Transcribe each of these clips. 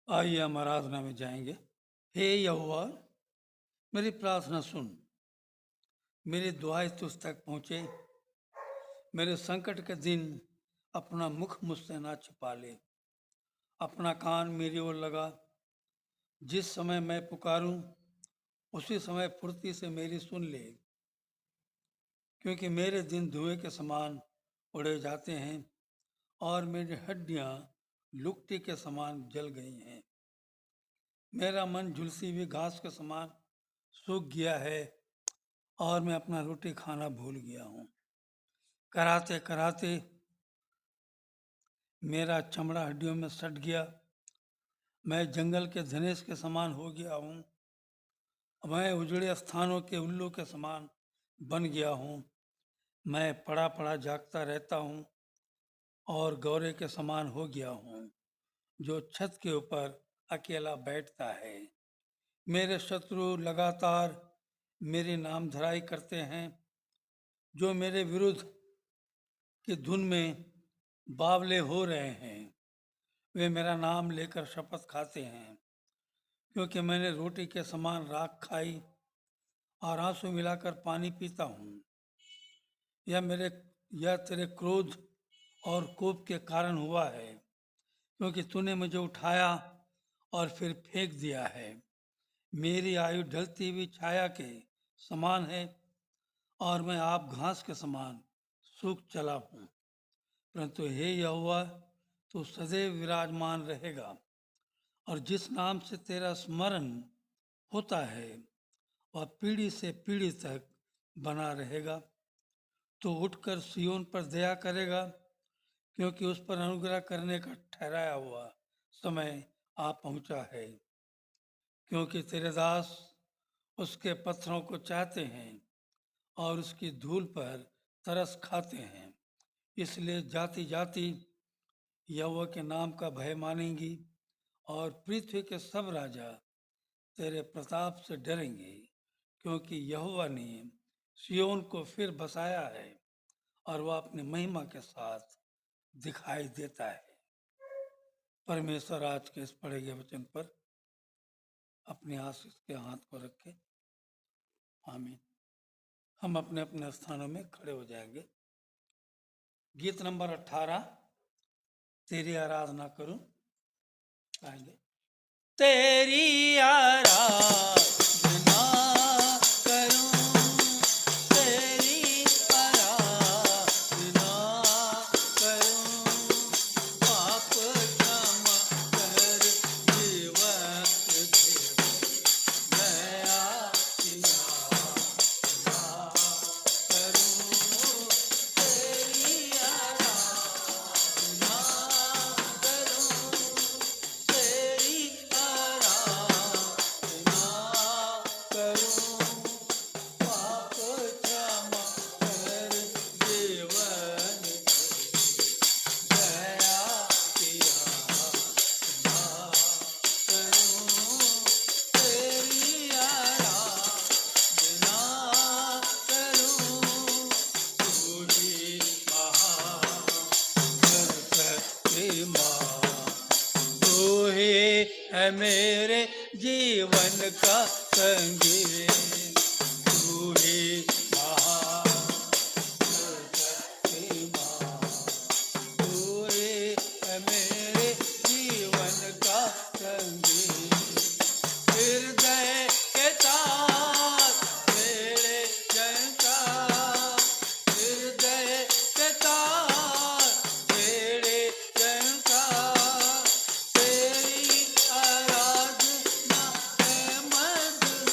आइए हम आराधना में जाएंगे। हे यहोवा, मेरी प्रार्थना सुन, मेरी दुआएं तुझ तक पहुँचे। मेरे संकट के दिन अपना मुख मुझसे ना छिपा ले। अपना कान मेरी ओर लगा। जिस समय मैं पुकारूं उसी समय फुर्ती से मेरी सुन ले, क्योंकि मेरे दिन धुएं के समान उड़े जाते हैं और मेरी हड्डियां लुकटी के समान जल गई हैं। मेरा मन झुलसी हुई घास के समान सूख गया है और मैं अपना रोटी खाना भूल गया हूँ। कराते कराते मेरा चमड़ा हड्डियों में सट गया। मैं जंगल के धनेश के समान हो गया हूँ। मैं उजड़े स्थानों के उल्लू के समान बन गया हूँ। मैं पड़ा पड़ा जागता रहता हूँ और गौरे के समान हो गया हूँ, जो छत के ऊपर अकेला बैठता है। मेरे शत्रु लगातार मेरी नामधराई करते हैं। जो मेरे विरुद्ध की धुन में बावले हो रहे हैं, वे मेरा नाम लेकर शपथ खाते हैं। क्योंकि मैंने रोटी के समान राख खाई और आंसू मिलाकर पानी पीता हूँ। यह तेरे क्रोध और कोप के कारण हुआ है, क्योंकि तूने मुझे उठाया और फिर फेंक दिया है। मेरी आयु ढलती हुई छाया के समान है और मैं आप घास के समान सूख चला हूँ। परंतु हे यहोवा, तू सदैव विराजमान रहेगा और जिस नाम से तेरा स्मरण होता है वह पीढ़ी से पीढ़ी तक बना रहेगा। तो उठकर सियोन पर दया करेगा, क्योंकि उस पर अनुग्रह करने का ठहराया हुआ समय आ पहुंचा है। क्योंकि तेरे दास उसके पत्थरों को चाहते हैं और उसकी धूल पर तरस खाते हैं। इसलिए जाति जाति यहोवा के नाम का भय मानेंगी और पृथ्वी के सब राजा तेरे प्रताप से डरेंगे, क्योंकि यहोवा ने सियोन को फिर बसाया है और वह अपनी महिमा के साथ दिखाई देता है। परमेश्वर आज के इस पढ़े गए वचन पर अपने आशीष के हाथ को रखे। आमीन। हम अपने अपने स्थानों में खड़े हो जाएंगे। गीत नंबर 18, तेरी आराधना करूं, आएंगे। तेरी आराधना करूं, तेरी आराधना करूं, पाप क्षमा कर जीवन दे, दया की आराधना करूं, तेरी आराधना करूं, तेरी आराधना करूं, पाप क्षमा कर जीवन दे, दया की आराधना करूं, तेरी आराधना करूं। तू ही महान सरस्वती माँ, तू ही है मेरे जीवन का संगी। तू ही महान सरस्वती माँ, तू ही है मेरे जीवन का संगी। हृदय के तार मेरे जयकार, हृदय के तार मेरे जयकार, तेरी आराधना है मधुर,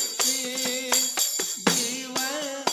जीवन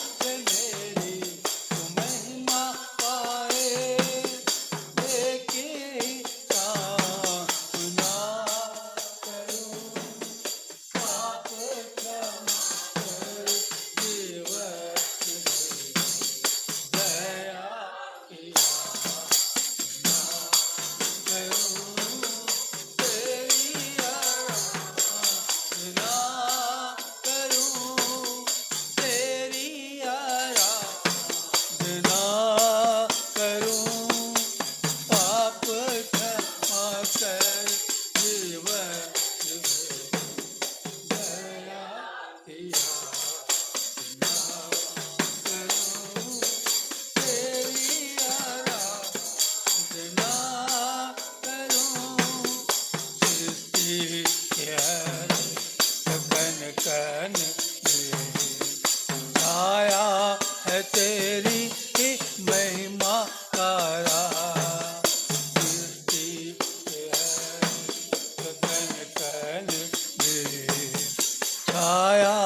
छाया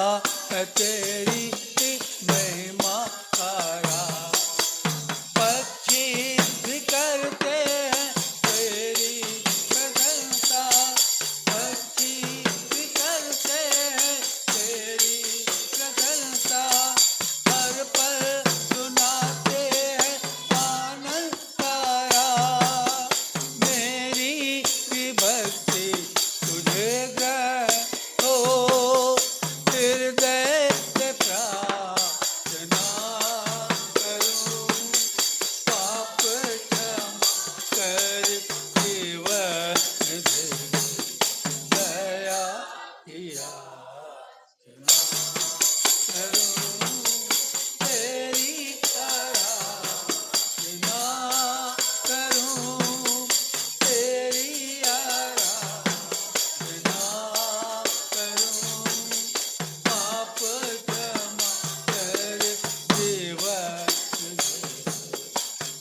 तेरी महिमा सारा, पक्षी भी करते हैं तेरी प्रशंसा, पक्षी भी करते हैं तेरी प्रशंसा, हर पल सुनाते हैं आनंद सारा, मेरी भी भक्ति तुझे गए हो, हृदय से प्रार्थना करूं, पाप क्षम कर जीवन दे, दया की याचना करूं, तेरी आराधना करूं, तेरी आराधना करूं, पाप क्षमा कर जीवन दे,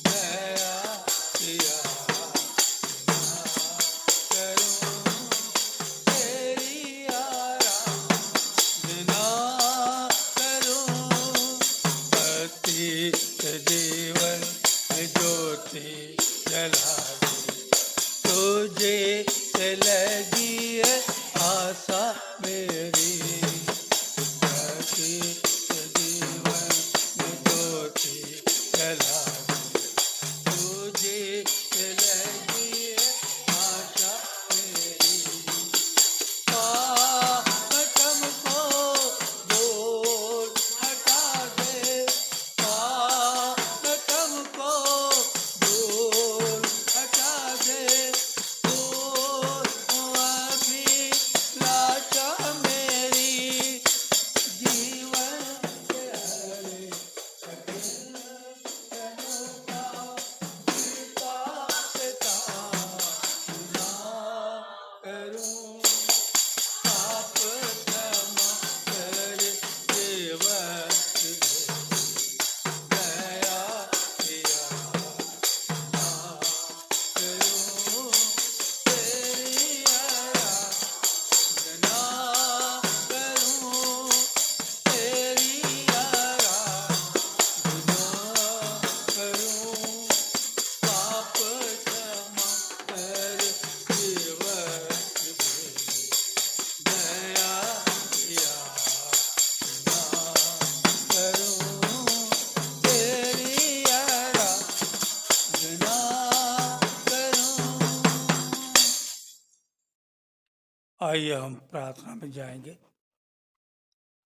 दया की याचना करूं, तेरी आराधना करूं, पतित जीवन में ज्योति जला दे, तुझे से लगी है आशा मेरी, पतित जीवन में ज्योति जला दे, तुझे से लगी है आशा मेरी, पापम को दूर हटा दे, पापम को दूर हटा दे, दूर अभी लाशा मेरी, जीवन के हरे कठिन क्षणों का कृपा से ताना करूं, पाप क्षमा कर जीवन दे, दया की याचना करूं, तेरी आराधना करूं, तेरी आराधना करूं, पाप क्षमा कर जीवन दे, दया की याचना करूं, तेरी आराधना करूं। आइए हम प्रार्थना में जाएंगे।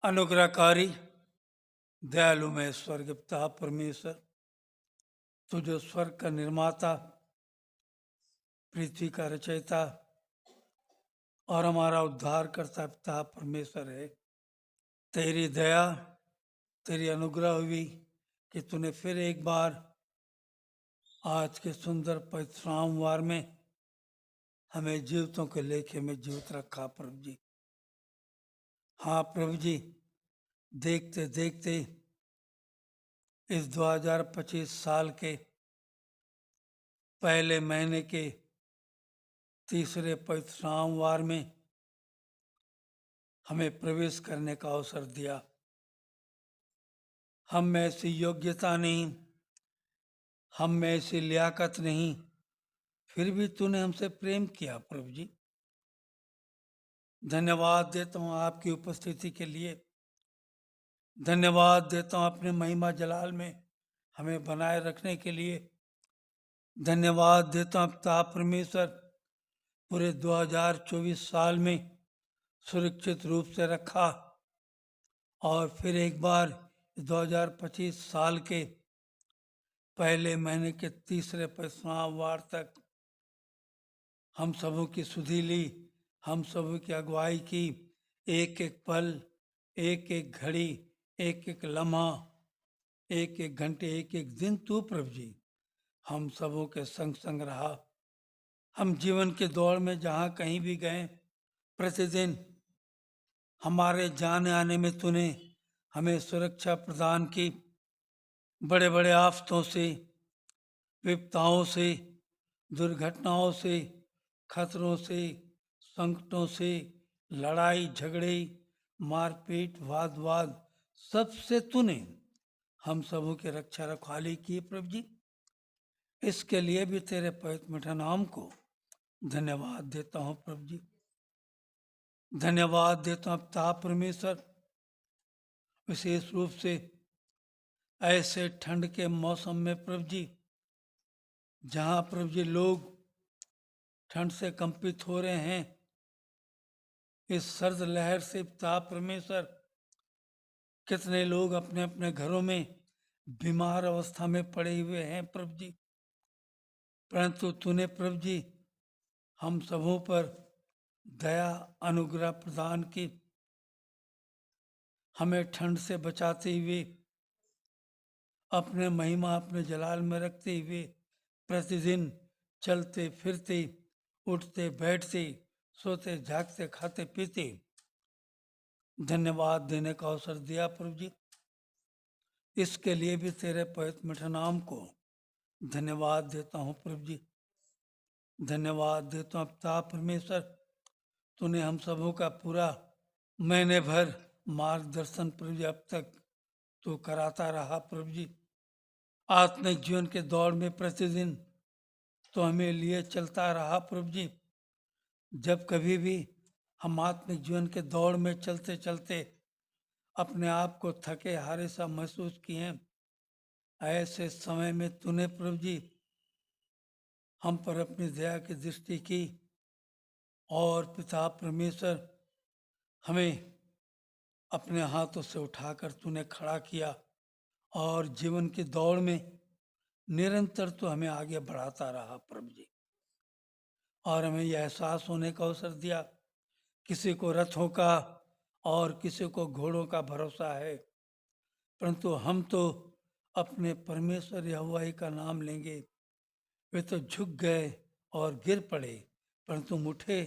अनुग्रहकारी दयालु में स्वर्ग पिता परमेश्वर, तू जो स्वर्ग का निर्माता, पृथ्वी का रचयिता और हमारा उद्धार करता पिता परमेश्वर है, तेरी दया तेरी अनुग्रह हुई कि तूने फिर एक बार आज के सुंदर पवित्रवार में हमें जीवितों के लेखे में जीवित रखा प्रभु जी। हाँ प्रभु जी, देखते देखते इस 2025 साल के पहले महीने के तीसरे पवित्रवार में हमें प्रवेश करने का अवसर दिया। हम में ऐसी योग्यता नहीं, हम में ऐसी लियाकत नहीं, फिर भी तूने हमसे प्रेम किया प्रभु जी। धन्यवाद देता हूँ आपकी उपस्थिति के लिए, धन्यवाद देता हूँ अपने महिमा जलाल में हमें बनाए रखने के लिए, धन्यवाद देता हूँ पिता परमेश्वर पूरे 2024 साल में सुरक्षित रूप से रखा और फिर एक बार 2025 साल के पहले महीने के तीसरे पवित्रवार तक हम सबों की सुधि ली, हम सबों की अगुवाई की, एक एक पल, एक एक घड़ी, एक एक लम्हा, एक एक घंटे, एक एक दिन तू प्रभु जी हम सबों के संग संग रहा। हम जीवन के दौड़ में जहाँ कहीं भी गए, प्रतिदिन हमारे जाने आने में तूने हमें सुरक्षा प्रदान की, बड़े बड़े आफतों से, विपदाओं से, दुर्घटनाओं से, खतरों से, संकटों से, लड़ाई झगड़े, मारपीट, वाद सबसे तूने हम सबों की रक्षा रखवाली की प्रभु जी। इसके लिए भी तेरे पवित्र मीठा नाम को धन्यवाद देता हूँ प्रभु जी। धन्यवाद देता हूँ पिता परमेश्वर, विशेष रूप से ऐसे ठंड के मौसम में प्रभु जी, जहाँ प्रभु जी लोग ठंड से कंपित हो रहे हैं, इस सर्द लहर से पिता परमेश्वर, कितने लोग अपने अपने घरों में बीमार अवस्था में पड़े हुए हैं प्रभु जी। परंतु तूने प्रभु जी हम सबों पर दया अनुग्रह प्रदान की, हमें ठंड से बचाते हुए, अपने महिमा अपने जलाल में रखते हुए प्रतिदिन चलते फिरते, उठते बैठते, सोते जागते, खाते पीते धन्यवाद देने का अवसर दिया प्रभु जी। इसके लिए भी तेरे पवित्र मीठे नाम को धन्यवाद देता हूँ प्रभु जी। धन्यवाद देता हूँ पिता परमेश्वर, तूने हम सबों का पूरा महीने भर मार्गदर्शन प्रभु जी अब तक तो कराता रहा प्रभु जी। आत्मिक जीवन के दौड़ में प्रतिदिन तो हमें लिए चलता रहा प्रभु जी। जब कभी भी हम आत्मिक जीवन के दौड़ में चलते चलते अपने आप को थके हारे सा महसूस किए, ऐसे समय में तूने प्रभु जी हम पर अपनी दया की दृष्टि की और पिता परमेश्वर हमें अपने हाथों से उठाकर तूने खड़ा किया और जीवन की दौड़ में निरंतर तो हमें आगे बढ़ाता रहा प्रभु जी। और हमें यह एहसास होने का अवसर दिया, किसी को रथों का और किसी को घोड़ों का भरोसा है, परंतु हम तो अपने परमेश्वर यहोवा ही का नाम लेंगे। वे तो झुक गए और गिर पड़े, परंतु उठे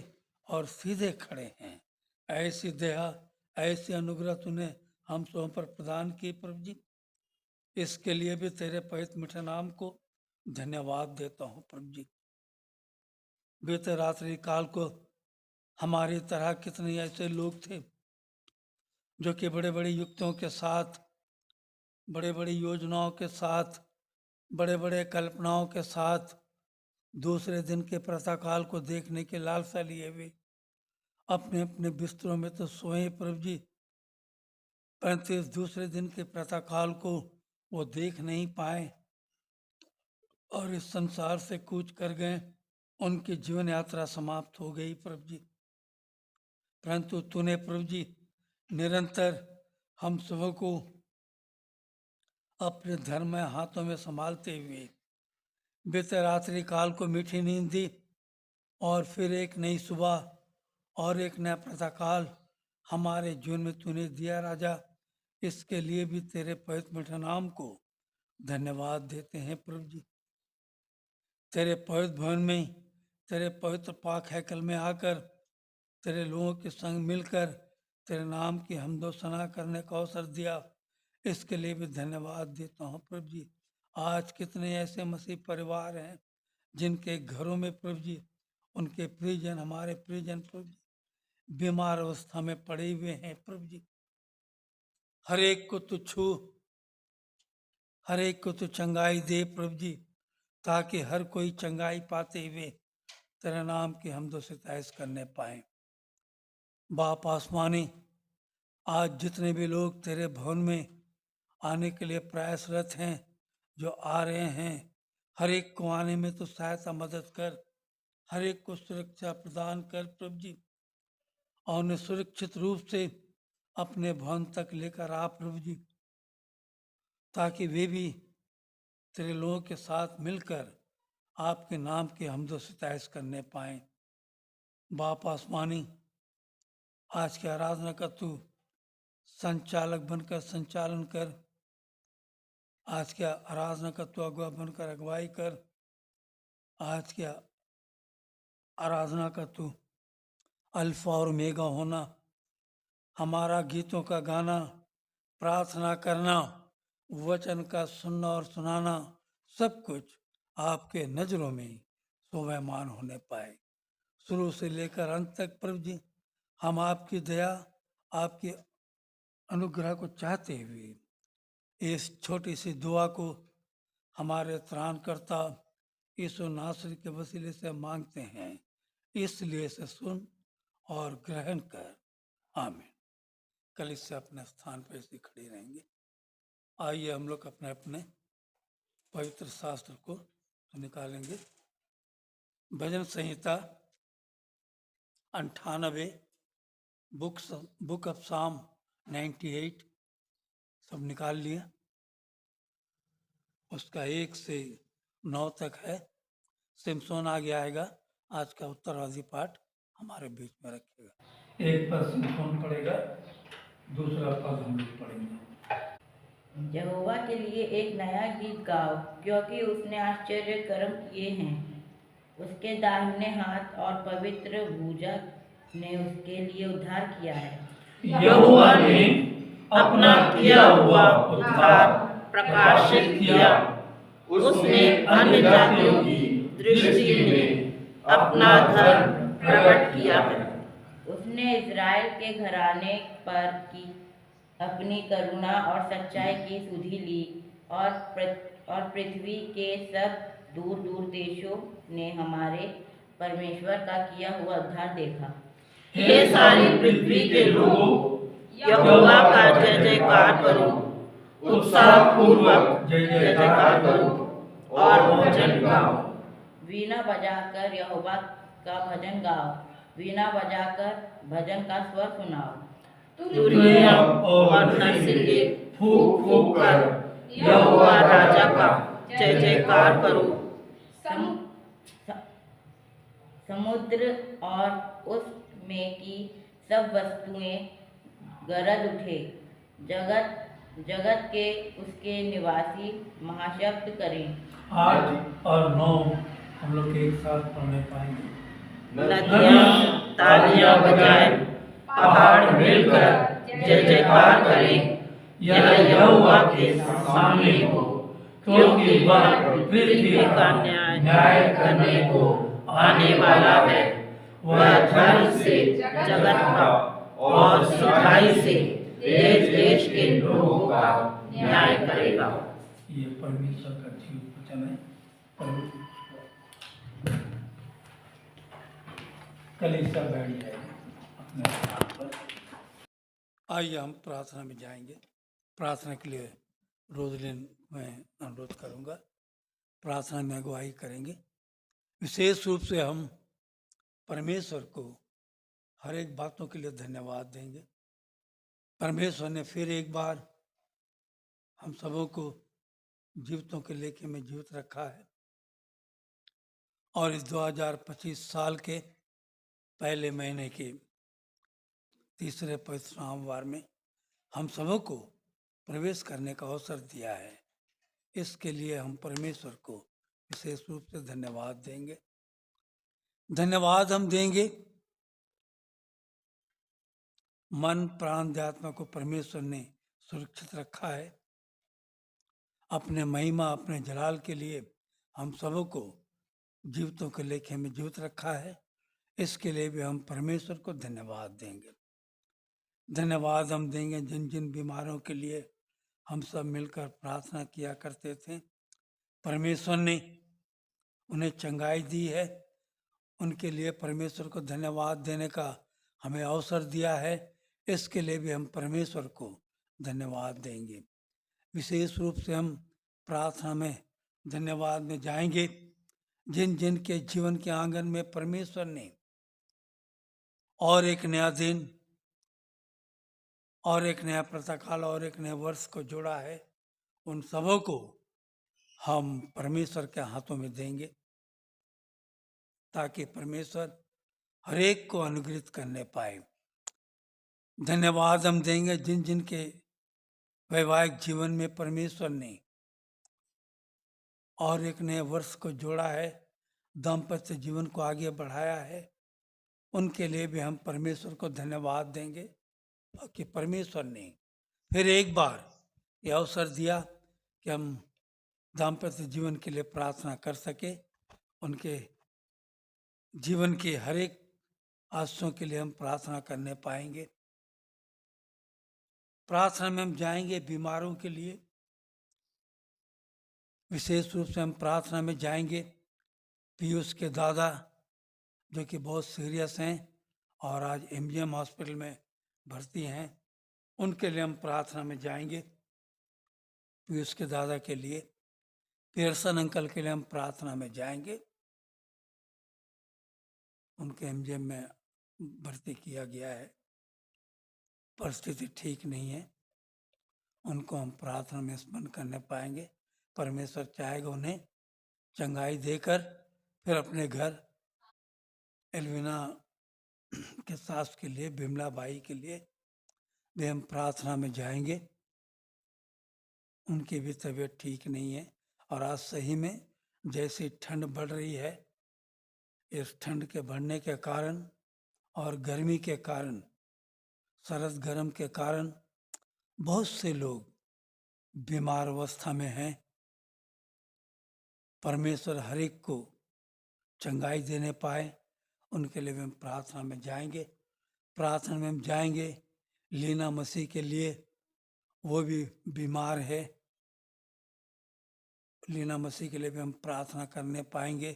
और सीधे खड़े हैं। ऐसी दया ऐसी अनुग्रह तूने हम सब पर प्रदान की प्रभु जी। इसके लिए भी तेरे पवित्र मीठे नाम को धन्यवाद देता हूँ प्रभु जी। बीते रात्रि काल को हमारी तरह कितने ऐसे लोग थे जो कि बड़े बड़े युक्तियों के साथ, बड़े बड़ी योजनाओं के साथ, बड़े बड़े कल्पनाओं के साथ दूसरे दिन के प्रातःकाल को देखने की लालसा लिए हुए अपने अपने बिस्तरों में तो सोए प्रभु जी, परंतु इस दूसरे दिन के प्रातःकाल को वो देख नहीं पाए और इस संसार से कूच कर गए। उनकी जीवन यात्रा समाप्त हो गई प्रभु जी। परंतु तूने प्रभु जी निरंतर हम सबको अपने धर्म में हाथों में संभालते हुए बीते रात्रि काल को मीठी नींद दी और फिर एक नई सुबह और एक नया प्रातःकाल हमारे जीवन में तूने दिया राजा। इसके लिए भी तेरे पवित्र मीठे नाम को धन्यवाद देते हैं प्रभु जी। तेरे पवित्र भवन में, तेरे पवित्र पाक हैकल में आकर तेरे लोगों के संग मिलकर तेरे नाम की हमदो सना करने का अवसर दिया, इसके लिए भी धन्यवाद देता हूँ प्रभु जी। आज कितने ऐसे मसीह परिवार हैं जिनके घरों में प्रभु जी उनके प्रियजन, हमारे प्रियजन प्रभु जी बीमार अवस्था में पड़े हुए हैं प्रभु जी। हर एक को तू छू, हर एक को तू चंगाई दे प्रभु जी, ताकि हर कोई चंगाई पाते हुए तेरे नाम की हमदो सिताइश करने पाए। बाप आसमानी, आज जितने भी लोग तेरे भवन में आने के लिए प्रयासरत हैं, जो आ रहे हैं, हर एक को आने में तो सहायता मदद कर, हर एक को सुरक्षा प्रदान कर प्रभु जी, और उन्हें सुरक्षित रूप से अपने भवन तक लेकर आ प्रभु जी, ताकि वे भी तेरे लोगों के साथ मिलकर आपके नाम की हमदो सिताइश करने पाए। बाप आसमानी, आज की आराधना का तू संचालक बनकर संचालन कर, आज के आराधना का तू अगुआ बनकर अगुवाई कर, आज के आराधना का तू अल्फा और ओमेगा होना, हमारा गीतों का गाना, प्रार्थना करना, वचन का सुनना और सुनाना, सब कुछ आपके नजरों में शोभायमान होने पाए। शुरू से लेकर अंत तक प्रभु जी हम आपकी दया आपके अनुग्रह को चाहते हुए इस छोटी सी दुआ को हमारे त्राणकर्ता यीशु नासरी के वसीले से मांगते हैं, इसलिए इसे सुन और ग्रहण कर। आमीन। कल इससे अपने स्थान पर इसे खड़े रहेंगे। आइए हम लोग अपने अपने पवित्र शास्त्र को निकालेंगे। भजन संहिता 98, बुक ऑफ साम 98 सब निकाल लिया। उसका 1 से 9 तक है। सिमसोन आगे आएगा। आज का उत्तरवादी पाठ हमारे बीच में रखेगा। एक पद सिमसोन पढ़ेगा, दूसरा पद हम लोग पढ़ेंगे। यहोवा के लिए एक नया गीत गाओ, क्योंकि उसने आश्चर्य कर्म किए हैं। उसके दाहिने हाथ और पवित्र भुजा ने उसके लिए उद्धार किया है। यहोवा ने अपना किया हुआ उद्धार प्रकाशित किया। उसने अन्य जातियों की दृष्टि में अपना धर्म प्रकट किया है। उसने इज़राइल के घराने पर की अपनी करुणा और सच्चाई की सुधि ली, और पृथ्वी के सब दूर दूर देशों ने हमारे परमेश्वर का किया हुआ उद्धार देखा। हे सारी पृथ्वी के लोगों, यहोवा का जय जयकार करो, उत्साह पूर्वक जय जयकार करो और भजन गाओ। वीणा बजाकर यहोवा का भजन गाओ, वीणा बजाकर भजन का स्वर सुनाओ। तुरहियां और नरसिंगे फूंक फूंक कर यहोवा राजा का जय जयकार करो। समुद्र और उसमें की सब वस्तुएं गरज उठे। जगत के उसके निवासी महाशब्द करें। 8 और 9 हम लोग एक साथ पढ़ने पाएंगे। नदियां तालियां बजाएं, पहाड़ मिलकर जय जयकार करें। यह यहोवा के सामने हो, क्योंकि वह पृथ्वी का न्याय करने को आने वाला है। वह धर्म से जगत का और सच्चाई से देश देश के लोगों का न्याय करेगा। ये परमेश्वर का जीव वचन है। कलीसिया बैठ जाएगी अपने स्थान पर। आइए हम प्रार्थना में जाएंगे। प्रार्थना के लिए रोजलिन मैं अनुरोध करूंगा, प्रार्थना में अगुवाई करेंगे। विशेष रूप से हम परमेश्वर को हर एक बातों के लिए धन्यवाद देंगे। परमेश्वर ने फिर एक बार हम सबों को जीवितों के लेखे में जीवित रखा है, और इस 2025 साल के पहले महीने के तीसरे पवित्र सोमवार में हम सबों को प्रवेश करने का अवसर दिया है। इसके लिए हम परमेश्वर को विशेष रूप से धन्यवाद देंगे। धन्यवाद हम देंगे, मन प्राण आत्मा को परमेश्वर ने सुरक्षित रखा है। अपने महिमा अपने जलाल के लिए हम सबों को जीवितों के लेखे में जीवित रखा है। इसके लिए भी हम परमेश्वर को धन्यवाद देंगे। धन्यवाद हम देंगे जिन जिन बीमारों के लिए हम सब मिलकर प्रार्थना किया करते थे, परमेश्वर ने उन्हें चंगाई दी है। उनके लिए परमेश्वर को धन्यवाद देने का हमें अवसर दिया है। इसके लिए भी हम परमेश्वर को धन्यवाद देंगे। विशेष रूप से हम प्रार्थना में धन्यवाद में जाएंगे जिन जिन के जीवन के आंगन में परमेश्वर ने और एक नया दिन और एक नया प्रातःकाल और एक नए वर्ष को जोड़ा है। उन सबों को हम परमेश्वर के हाथों में देंगे, ताकि परमेश्वर हर एक को अनुग्रहित करने पाए। धन्यवाद हम देंगे जिन जिन के वैवाहिक जीवन में परमेश्वर ने और एक नए वर्ष को जोड़ा है, दाम्पत्य जीवन को आगे बढ़ाया है। उनके लिए भी हम परमेश्वर को धन्यवाद देंगे, कि परमेश्वर ने फिर एक बार यह अवसर दिया कि हम दाम्पत्य जीवन के लिए प्रार्थना कर सके। उनके जीवन के हर एक आशयों के लिए हम प्रार्थना करने पाएंगे। प्रार्थना में हम जाएंगे बीमारों के लिए। विशेष रूप से हम प्रार्थना में जाएंगे पीयूष के दादा जो कि बहुत सीरियस हैं और आज एमजीएम हॉस्पिटल में भर्ती हैं, उनके लिए हम प्रार्थना में जाएंगे। पीयूष के दादा के लिए, पियर्सन अंकल के लिए हम प्रार्थना में जाएंगे। उनके एमजीएम में भर्ती किया गया है, परिस्थिति ठीक नहीं है, उनको हम प्रार्थना में स्मरण करने पाएंगे। परमेश्वर चाहेगा उन्हें चंगाई देकर फिर अपने घर एलविना के सास के लिए, बिमला बाई के लिए भी हम प्रार्थना में जाएंगे। उनकी भी तबीयत ठीक नहीं है और आज सही में जैसी ठंड बढ़ रही है, इस ठंड के बढ़ने के कारण और गर्मी के कारण, सरद गर्म के कारण बहुत से लोग बीमार अवस्था में हैं। परमेश्वर हर एक को चंगाई देने पाए, उनके लिए भी हम प्रार्थना में जाएंगे। प्रार्थना में हम जाएंगे लीना मसीह के लिए, वो भी बीमार है। लीना मसीह के लिए भी हम प्रार्थना करने पाएंगे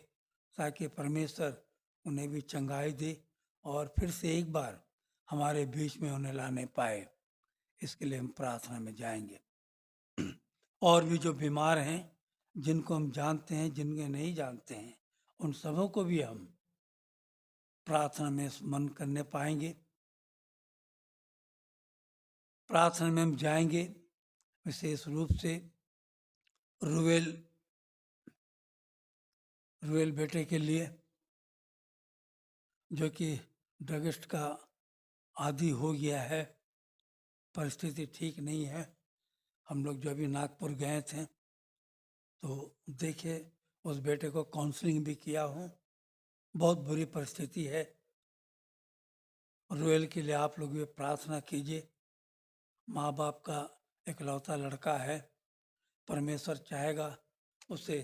ताकि परमेश्वर उन्हें भी चंगाई दे और फिर से एक बार हमारे बीच में उन्हें लाने पाए। इसके लिए हम प्रार्थना में जाएंगे। और भी जो बीमार हैं, जिनको हम जानते हैं, जिनके नहीं जानते हैं, उन सबों को भी हम प्रार्थना में स्मरण करने पाएंगे। प्रार्थना में हम जाएंगे विशेष रूप से रुएल बेटे के लिए जो कि ड्रगिस्ट का आदी हो गया है, परिस्थिति ठीक नहीं है। हम लोग जो अभी नागपुर गए थे तो देखे उस बेटे को काउंसलिंग भी किया हूँ, बहुत बुरी परिस्थिति है। रुएल के लिए आप लोग भी प्रार्थना कीजिए। माँ बाप का इकलौता लड़का है, परमेश्वर चाहेगा उसे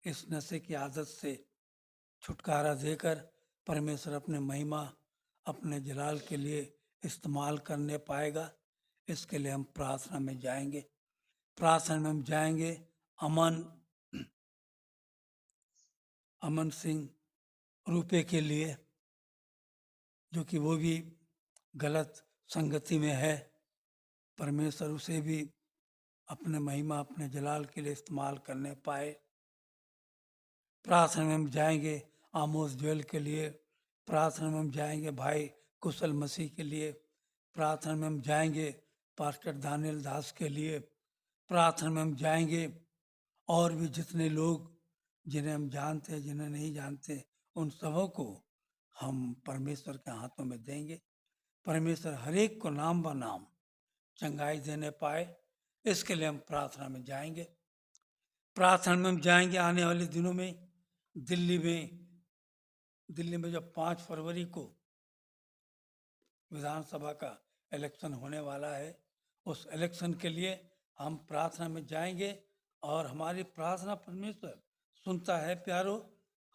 इस नशे की आदत से छुटकारा देकर परमेश्वर अपने महिमा, अपने जलाल के लिए इस्तेमाल करने पाएगा। इसके लिए हम प्रार्थना में जाएंगे। प्रार्थना में हम जाएंगे अमन सिंह रुपए के लिए जो कि वो भी गलत संगति में है। परमेश्वर उसे भी अपने महिमा, अपने जलाल के लिए इस्तेमाल करने पाए। प्रार्थना में हम जाएंगे आमोस ज्वेल के लिए। प्रार्थना में हम जाएंगे भाई कुशल मसीह के लिए। प्रार्थना में हम जाएंगे पास्टर दानियल दास के लिए। प्रार्थना में हम जाएंगे और भी जितने लोग जिन्हें हम जानते हैं, जिन्हें नहीं जानते, उन सबों को हम परमेश्वर के हाथों में देंगे। परमेश्वर हर एक को नाम ब नाम चंगाई देने पाए, इसके लिए हम प्रार्थना में जाएंगे। प्रार्थना में हम जाएंगे आने वाले दिनों में दिल्ली में जो 5 फरवरी को विधानसभा का इलेक्शन होने वाला है, उस इलेक्शन के लिए हम प्रार्थना में जाएंगे और हमारी प्रार्थना परमेश्वर सुनता है। प्यारो,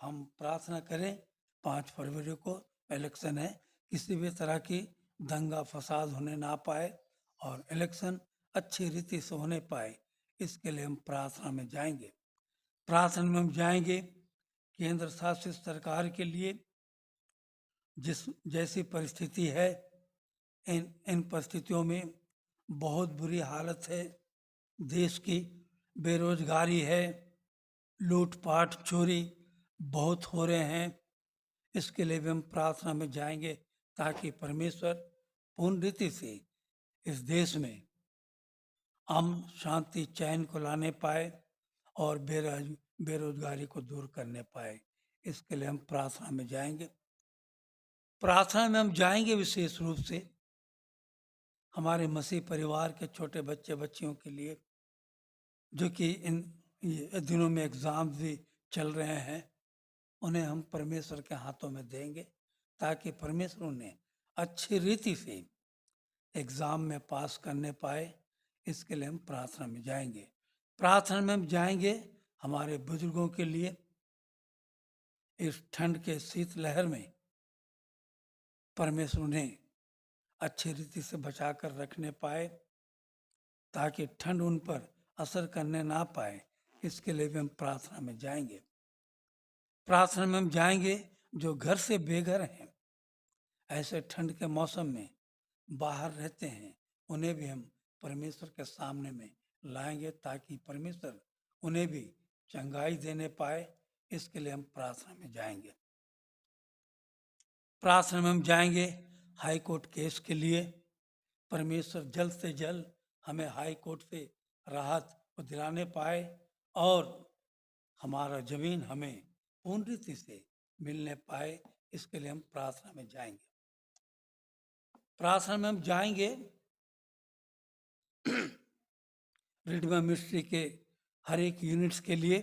हम प्रार्थना करें 5 फरवरी को इलेक्शन है, किसी भी तरह की दंगा फसाद होने ना पाए और इलेक्शन अच्छी रीति से होने पाए, इसके लिए हम प्रार्थना में जाएंगे। प्रार्थना में हम जाएंगे केंद्र शासित सरकार के लिए। जैसी परिस्थिति है, इन परिस्थितियों में बहुत बुरी हालत है देश की। बेरोजगारी है, लूटपाट चोरी बहुत हो रहे हैं। इसके लिए भी हम प्रार्थना में जाएंगे ताकि परमेश्वर पूर्ण रीति से इस देश में अमन, शांति, चैन को लाने पाए और बेरोजगारी को दूर करने पाए। इसके लिए हम प्रार्थना में जाएंगे। प्रार्थना में हम जाएंगे विशेष रूप से हमारे मसीह परिवार के छोटे बच्चे बच्चियों के लिए जो कि इन दिनों में एग्ज़ाम भी चल रहे हैं। उन्हें हम परमेश्वर के हाथों में देंगे ताकि परमेश्वर उन्हें अच्छी रीति से एग्ज़ाम में पास करने पाए। इसके लिए हम प्रार्थना में जाएंगे। प्रार्थना में हम जाएंगे हमारे बुजुर्गों के लिए। इस ठंड के शीत लहर में परमेश्वर उन्हें अच्छी रीति से बचा कर रखने पाए, ताकि ठंड उन पर असर करने ना पाए। इसके लिए भी हम प्रार्थना में जाएंगे। प्रार्थना में हम जाएंगे जो घर से बेघर हैं, ऐसे ठंड के मौसम में बाहर रहते हैं, उन्हें भी हम परमेश्वर के सामने में लाएंगे, ताकि परमेश्वर उन्हें भी चंगाई देने पाए। इसके लिए हम प्रार्थना में जाएंगे। प्रार्थना में हम जाएंगे हाई कोर्ट केस के लिए। परमेश्वर जल्द से जल्द हमें हाई कोर्ट से राहत को दिलाने पाए और हमारा जमीन हमें पूर्ण रीति से मिलने पाए। इसके लिए हम प्रार्थना में जाएंगे। प्रार्थना में हम जाएंगे रिडीमर मिनिस्ट्री के हर एक यूनिट्स के लिए।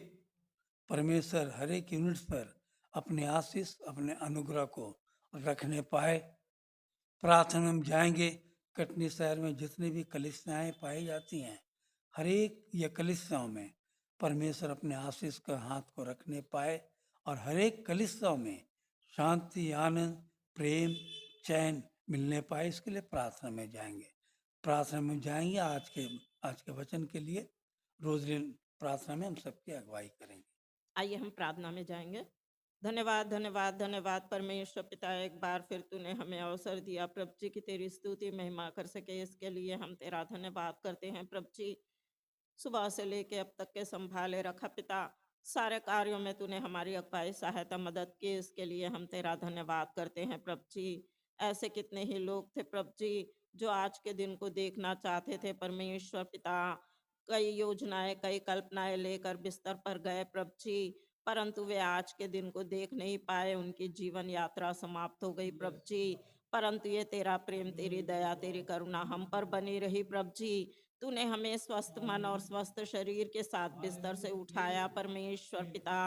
परमेश्वर हर एक यूनिट्स पर अपने आशीष, अपने अनुग्रह को रखने पाए। प्रार्थना में हम जाएंगे कटनी शहर में जितनी भी कलीसियाएं पाई जाती हैं, हर एक ये कलीसियाओं में परमेश्वर अपने आशीष के हाथ को रखने पाए और हर एक कलीसियाओं में शांति, आनंद, प्रेम, चैन मिलने पाए। इसके लिए प्रार्थना में जाएंगे। प्रार्थना में जाएंगे। आज के वचन के लिए रोजलिन प्रार्थना में हम सबकी अगुवाई करेंगे। आइए हम प्रार्थना में जाएंगे। धन्यवाद धन्यवाद धन्यवाद परमेश्वर पिता, एक बार फिर तूने हमें अवसर दिया प्रभु जी की तेरी स्तुति महिमा कर सके, इसके लिए हम तेरा धन्यवाद करते हैं प्रभु जी। सुबह से लेके अब तक के संभाले रखा पिता, सारे कार्यों में तूने हमारी अगुवाई, सहायता, मदद की, इसके लिए हम तेरा धन्यवाद करते हैं प्रभु जी। ऐसे कितने ही लोग थे प्रभु जी जो आज के दिन को देखना चाहते थे परमेश्वर पिता, कई योजनाएं, कई कल्पनाएं लेकर बिस्तर पर गए प्रभु जी, परंतु वे आज के दिन को देख नहीं पाए। उनकी जीवन यात्रा समाप्त हो गई प्रभु जी। परंतु ये तेरा प्रेम, तेरी दया, तेरी करुणा हम पर बनी रही प्रभु जी। तूने हमें स्वस्थ मन और स्वस्थ शरीर के साथ बिस्तर से उठाया परमेश्वर पिता।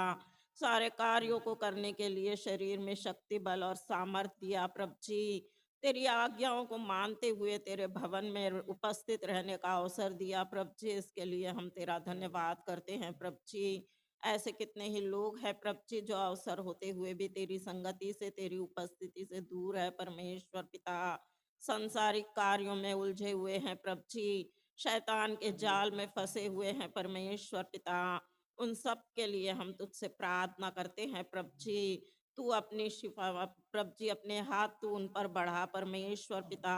सारे कार्यों को करने के लिए शरीर में शक्ति, बल और सामर्थ्य दिया प्रभु जी। तेरी आज्ञाओं को मानते हुए तेरे भवन में उपस्थित रहने का अवसर दिया प्रभु जी, इसके लिए हम तेरा धन्यवाद करते हैं प्रभु जी। ऐसे कितने ही लोग हैं प्रभु जी जो अवसर होते हुए भी तेरी संगति से, तेरी उपस्थिति से दूर है परमेश्वर पिता। संसारिक कार्यों में उलझे हुए हैं प्रभु जी, शैतान के जाल में फंसे हुए हैं परमेश्वर पिता। उन सब के लिए हम तुझसे प्रार्थना करते हैं प्रभु जी। तू अपनी शिफा प्रभु जी, अपने हाथ तू उन पर बढ़ा परमेश्वर पिता।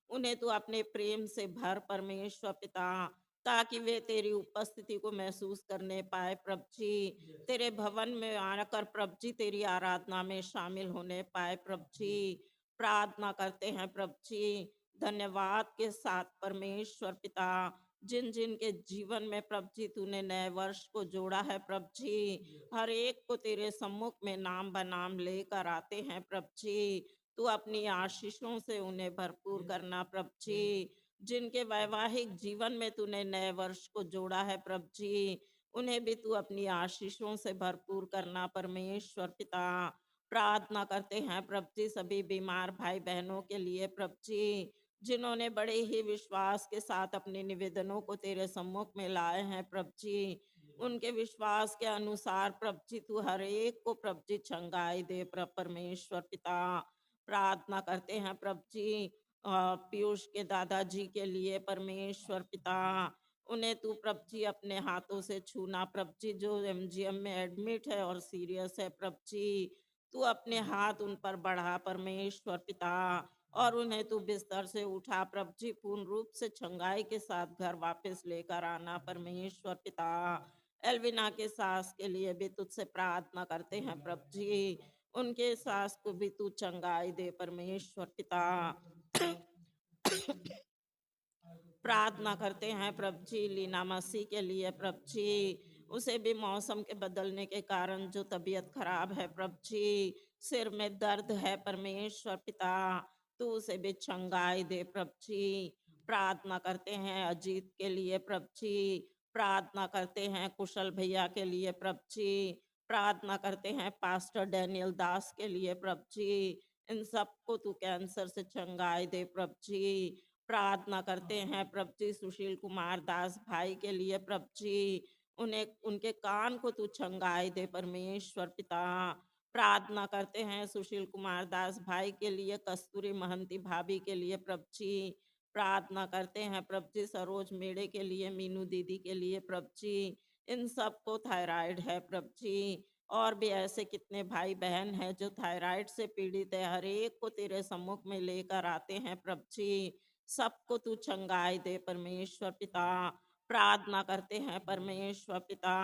उन्हें तू अपने प्रेम से भर परमेश्वर पिता, ताकि वे तेरी उपस्थिति को महसूस करने पाए प्रभु जी। तेरे भवन में आकर प्रभु जी तेरी आराधना में शामिल होने पाए प्रभु जी। प्रार्थना करते हैं प्रभु जी धन्यवाद के साथ परमेश्वर पिता, जिन जिन के जीवन में प्रभु जी तूने नए वर्ष को जोड़ा है प्रभु जी, हर एक को तेरे सम्मुख में नाम बनाम लेकर आते हैं प्रभु जी। तू अपनी आशीषों से उन्हें भरपूर करना प्रभु जी। जिनके वैवाहिक जीवन में तूने नए वर्ष को जोड़ा है प्रभु जी, उन्हें भी तू अपनी आशीषों से भरपूर करना परमेश्वर पिता। प्रार्थना करते हैं प्रभु जी सभी बीमार भाई बहनों के लिए प्रभु जी, जिन्होंने बड़े ही विश्वास के साथ अपने निवेदनों को तेरे सम्मुख में लाए हैं प्रभु जी। उनके विश्वास के अनुसार प्रभु जी तू हर एक को प्रभु जी चंगाई दे परमेश्वर पिता। प्रार्थना करते हैं प्रभु जी पीयूष के दादाजी के लिए परमेश्वर पिता। उन्हें तू प्रभु जी अपने हाथों से छूना प्रभु जी, जो एमजीएम में एडमिट है और सीरियस है प्रभु जी। तू अपने हाथ उन पर बढ़ा परमेश्वर पिता और उन्हें तू बिस्तर से उठा प्रभु जी, पूर्ण रूप से चंगाई के साथ घर वापस लेकर आना परमेश्वर पिता। एल्विना के सास के लिए भी तुझसे प्रार्थना करते हैं प्रभु जी, उनके सास को भी तू चंगाई दे परमेश्वर पिता। प्रार्थना करते हैं प्रभु जी लीना मसीह के लिए प्रभु जी, उसे भी मौसम के बदलने के कारण जो तबीयत खराब है प्रभु जी, सिर में दर्द है परमेश्वर पिता, तू उसे भी चंगाई दे प्रभु जी। प्रार्थना करते हैं अजीत के लिए प्रभु जी। प्रार्थना करते हैं कुशल भैया के लिए प्रभु जी। प्रार्थना करते हैं पास्टर डैनियल दास के लिए प्रभु जी। इन सबको तू कैंसर से चंगाई दे प्रभु जी। प्रार्थना करते हैं प्रभु जी सुशील कुमार दास भाई के लिए प्रभु जी, उन्हें उनके कान को तू चंगाई दे परमेश्वर पिता। प्रार्थना करते हैं सुशील कुमार दास भाई के लिए, कस्तूरी महंती भाभी के लिए प्रभु जी। प्रार्थना करते हैं प्रभु जी सरोज मेड़े के लिए, मीनू दीदी के लिए प्रभु जी। इन सबको थायराइड है प्रभु जी। और भी ऐसे कितने भाई बहन हैं जो थायराइड से पीड़ित है, हर एक को तेरे सम्मुख में लेकर आते हैं प्रभु जी। सबको तू चंगाई दे परमेश्वर पिता। प्रार्थना करते हैं परमेश्वर पिता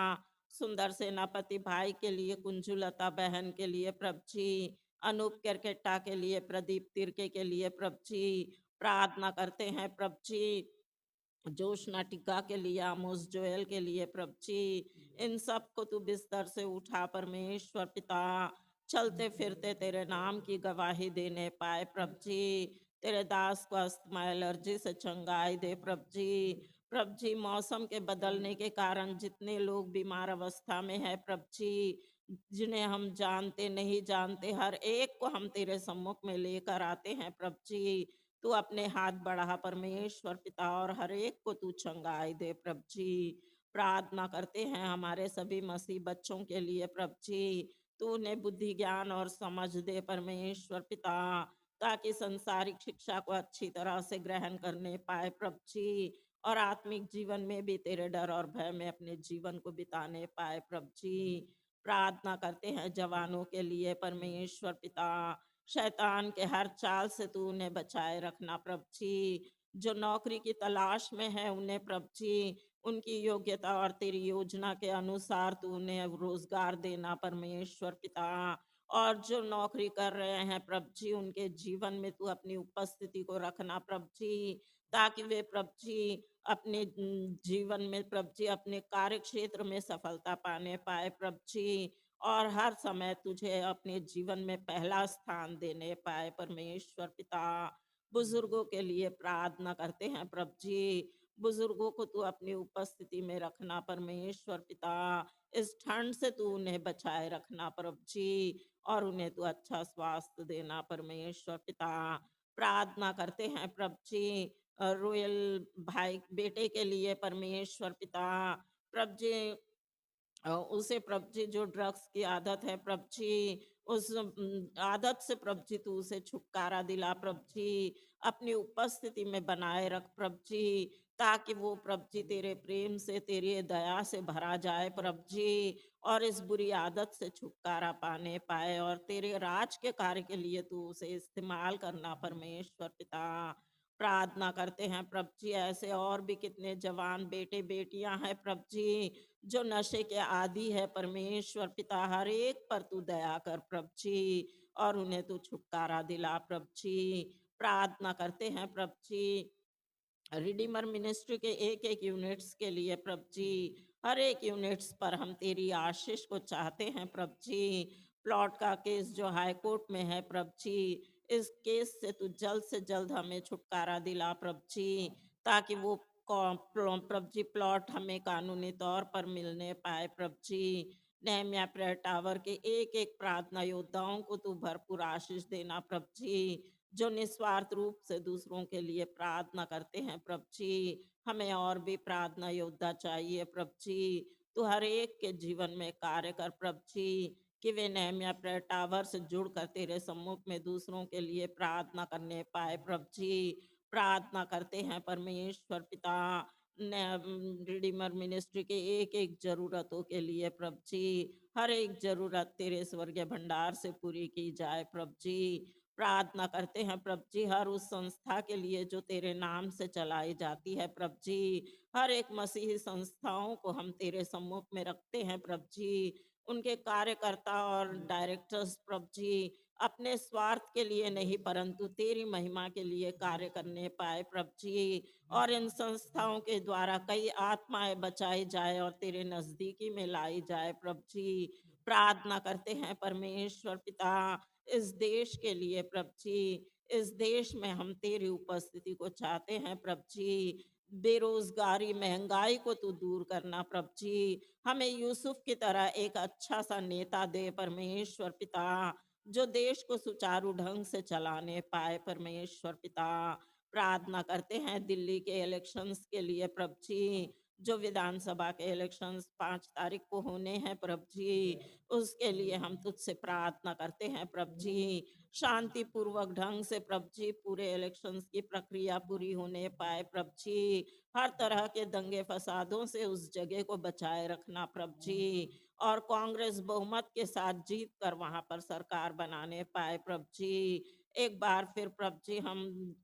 सुंदर सेनापति भाई के लिए, कुंजुलता बहन के लिए प्रभु जी, अनूप केरकेट्टा के लिए, प्रदीप तिरके के लिए प्रभु जी। प्रार्थना करते हैं प्रभु जी जोशना टिक्का के लिए, आमोस जोएल के लिए प्रभु जी। इन सब को तू बिस्तर से उठा परमेश्वर पिता, चलते फिरते तेरे नाम की गवाही देने पाए प्रभु जी। तेरे दास को अस्थमा एलर्जी से चंगाई दे प्रभु जी। प्रभु जी मौसम के बदलने के कारण जितने लोग बीमार अवस्था में है प्रभु जी, जिन्हें हम जानते नहीं जानते, हर एक को हम तेरे सम्मुख में लेकर आते हैं प्रभु जी। तू अपने हाथ बढ़ा परमेश्वर पिता और हर एक को तू चंगाई दे प्रभु जी। प्रार्थना करते हैं हमारे सभी मसीह बच्चों के लिए प्रभु जी, तू उन्हें बुद्धि ज्ञान और समझ दे परमेश्वर पिता, ताकि संसारिक शिक्षा को अच्छी तरह से ग्रहण करने पाए प्रभु जी, और आत्मिक जीवन में भी तेरे डर और भय में अपने जीवन को बिताने पाए प्रभु जी। प्रार्थना करते हैं जवानों के लिए परमेश्वर पिता, शैतान के हर चाल से तू उन्हें बचाए रखना प्रभु जी। जो नौकरी की तलाश में है उन्हें प्रभु जी उनकी योग्यता और तेरी योजना के अनुसार तू उन्हें रोजगार देना परमेश्वर पिता। और जो नौकरी कर रहे हैं प्रभु जी उनके जीवन में तू अपनी उपस्थिति को रखना प्रभु जी, ताकि वे प्रभु जी अपने जीवन में प्रभु जी अपने कार्य क्षेत्र में सफलता पाने पाए प्रभु जी, और हर समय तुझे अपने जीवन में पहला स्थान देने पाए परमेश्वर पिता। बुजुर्गों के लिए प्रार्थना करते हैं प्रभु जी, बुजुर्गों को तू अपनी उपस्थिति में रखना परमेश्वर पिता। इस ठंड से तू उन्हें बचाए रखना प्रभु जी, और उन्हें तू अच्छा स्वास्थ्य देना परमेश्वर पिता। प्रार्थना करते हैं प्रभु जी रोयल भाई बेटे के लिए परमेश्वर पिता। प्रभु जी उसे प्रभु जी जो ड्रग्स की आदत है प्रभु जी, उस आदत से प्रभु जी तू उसे छुटकारा दिला प्रभु जी, अपनी उपस्थिति में बनाए रख प्रभु जी, ताकि वो प्रभु जी तेरे प्रेम से तेरी दया से भरा जाए प्रभु जी, और इस बुरी आदत से छुटकारा पाने पाए, और तेरे राज के कार्य के लिए तू उसे इस्तेमाल करना परमेश्वर पिता। प्रार्थना करते हैं प्रभु जी ऐसे और भी कितने जवान बेटे बेटियां हैं प्रभु जी जो नशे के आदि है परमेश्वर पिता, हर एक पर तू दया कर प्रभु जी, और उन्हें तू छुटकारा दिला प्रभु जी। प्रार्थना करते हैं प्रभु जी रिडीमर मिनिस्ट्री के एक एक यूनिट्स के लिए प्रभु जी, हर एक यूनिट्स पर हम तेरी आशीष को चाहते हैं प्रभु जी। प्लॉट का केस जो हाई कोर्ट में है प्रभु जी, इस केस से जल्द से जल्द हमें छुटकारा दिला प्रभु जी, ताकि वो प्रभु जी प्लॉट हमें कानूनी तौर पर मिलने पाए प्रभु जी। नेहमिया प्रेयर टावर के एक एक प्रार्थना योद्धाओं को तू भरपूर आशीष देना प्रभु जी, जो निस्वार्थ रूप से दूसरों के लिए प्रार्थना करते हैं प्रभु जी। हमें और भी प्रार्थना योद्धा चाहिए प्रभु जी, तू हर एक के जीवन में कार्य कर प्रभु जी, कि वे नेहमिया प्रेयर टावर से जुड़कर तेरे सम्मुख में दूसरों के लिए प्रार्थना करने पाए प्रभु जी। प्रार्थना करते हैं परमेश्वर पिता रिडीमर मिनिस्ट्री के एक एक जरूरतों के लिए प्रभु जी, हर एक जरूरत तेरे स्वर्गीय भंडार से पूरी की जाए प्रभु जी। प्रार्थना करते हैं प्रभु जी हर उस संस्था के लिए जो तेरे नाम से चलाई जाती है प्रभु जी, हर एक मसीही संस्थाओं को हम तेरे सम्मुख में रखते हैं प्रभु जी। उनके कार्यकर्ता और डायरेक्टर्स प्रभु जी अपने स्वार्थ के लिए नहीं परंतु तेरी महिमा के लिए कार्य करने पाए प्रभु जी, और इन संस्थाओं के द्वारा कई आत्माएं बचाई जाए और तेरे नजदीकी में लाई जाए प्रभु जी। प्रार्थना करते हैं परमेश्वर पिता इस देश के लिए प्रभु जी, इस देश में हम तेरी उपस्थिति को चाहते हैं प्रभु जी। बेरोजगारी महंगाई को तू दूर करना प्रभु जी, हमें यूसुफ की तरह एक अच्छा सा नेता दे परमेश्वर पिता, जो देश को सुचारू ढंग से चलाने पाए परमेश्वर पिता। प्रार्थना करते हैं दिल्ली के इलेक्शंस के लिए प्रभु जी, जो विधानसभा के इलेक्शंस 5 तारीख को होने हैं प्रभु जी, उसके लिए हम तुझसे प्रार्थना करते हैं प्रभु जी। शांतिपूर्वक ढंग से प्रभु जी पूरे इलेक्शंस की प्रक्रिया पूरी होने पाए प्रभु जी। हर तरह के दंगे फसादों से उस जगह को बचाए रखना प्रभु जी, और कांग्रेस बहुमत के साथ जीत कर वहां पर सरकार बनाने पाए प्रभु जी। एक बार फिर प्रभु जी हम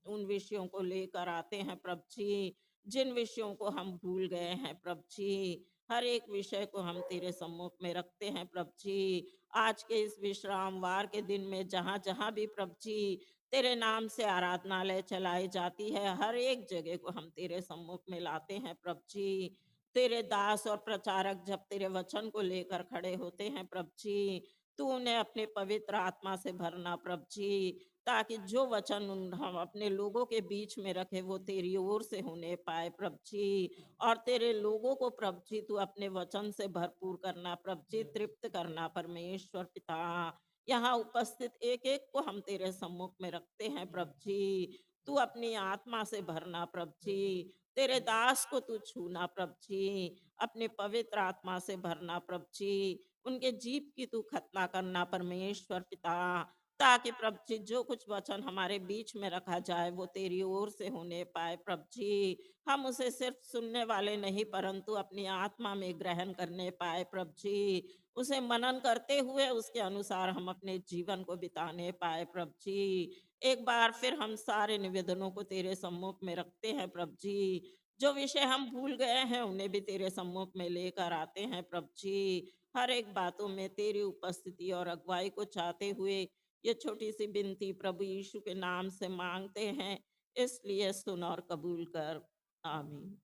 उन विषयों को लेकर आते हैं प्रभु जी, जिन विषयों को हम भूल गए हैं प्रभु जी। हर एक विषय को हम तेरे सम्मुख में रखते हैं प्रभु जी। आज के इस विश्रामवार के दिन में जहाँ जहाँ भी प्रभु जी तेरे नाम से आराधनालय चलाई जाती है, हर एक जगह को हम तेरे सम्मुख में लाते हैं प्रभु जी। तेरे दास और प्रचारक जब तेरे वचन को लेकर खड़े होते हैं प्रभु जी, तू उन्हें अपने पवित्र आत्मा से भरना प्रभु जी, ताकि जो वचन हम अपने लोगों के बीच में रखे वो तेरी ओर से होने पाए प्रभु जी। और तेरे लोगों को प्रभु जी तू अपने वचन से भरपूर करना प्रभु जी, तृप्त करना परमेश्वर पिता। यहाँ उपस्थित एक एक को हम तेरे सम्मुख में रखते हैं प्रभु जी, तू अपनी आत्मा से भरना प्रभु जी। तेरे दास को तू छूना प्रभु जी, अपने पवित्र आत्मा से भरना प्रभु जी। उनके जीव की तू खतना करना परमेश्वर पिता, ताकि प्रभु जी जो कुछ वचन हमारे बीच में रखा जाए वो तेरी ओर से होने पाए प्रभु जी। हम उसे सिर्फ सुनने वाले नहीं परंतु अपनी आत्मा में ग्रहण करने पाए प्रभु जी, उसे मनन करते हुए उसके अनुसार हम अपने जीवन को बिताने पाए प्रभु जी। एक बार फिर हम सारे निवेदनों को तेरे सम्मुख में रखते हैं प्रभु जी। जो विषय हम भूल गए हैं उन्हें भी तेरे सम्मुख में लेकर आते हैं प्रभु जी। हर एक बातों में तेरी उपस्थिति और अगुवाई को चाहते हुए ये छोटी सी विनती प्रभु यीशु के नाम से मांगते हैं, इसलिए सुन और कबूल कर, आमीन।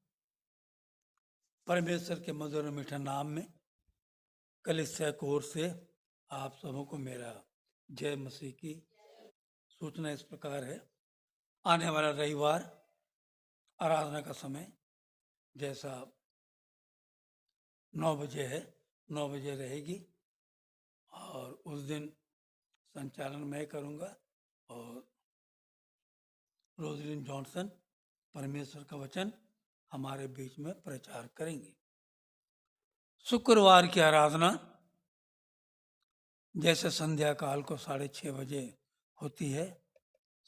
परमेश्वर के मधुर और मीठा नाम में कलीसिया की ओर से आप सबों को मेरा जय मसीह की सूचना इस प्रकार है। आने वाला रविवार आराधना का समय जैसा 9 बजे है, 9 बजे रहेगी और उस दिन संचालन मैं करूंगा और रोजलिन जॉनसन परमेश्वर का वचन हमारे बीच में प्रचार करेंगे। शुक्रवार की आराधना जैसे संध्या काल को 6:30 बजे होती है,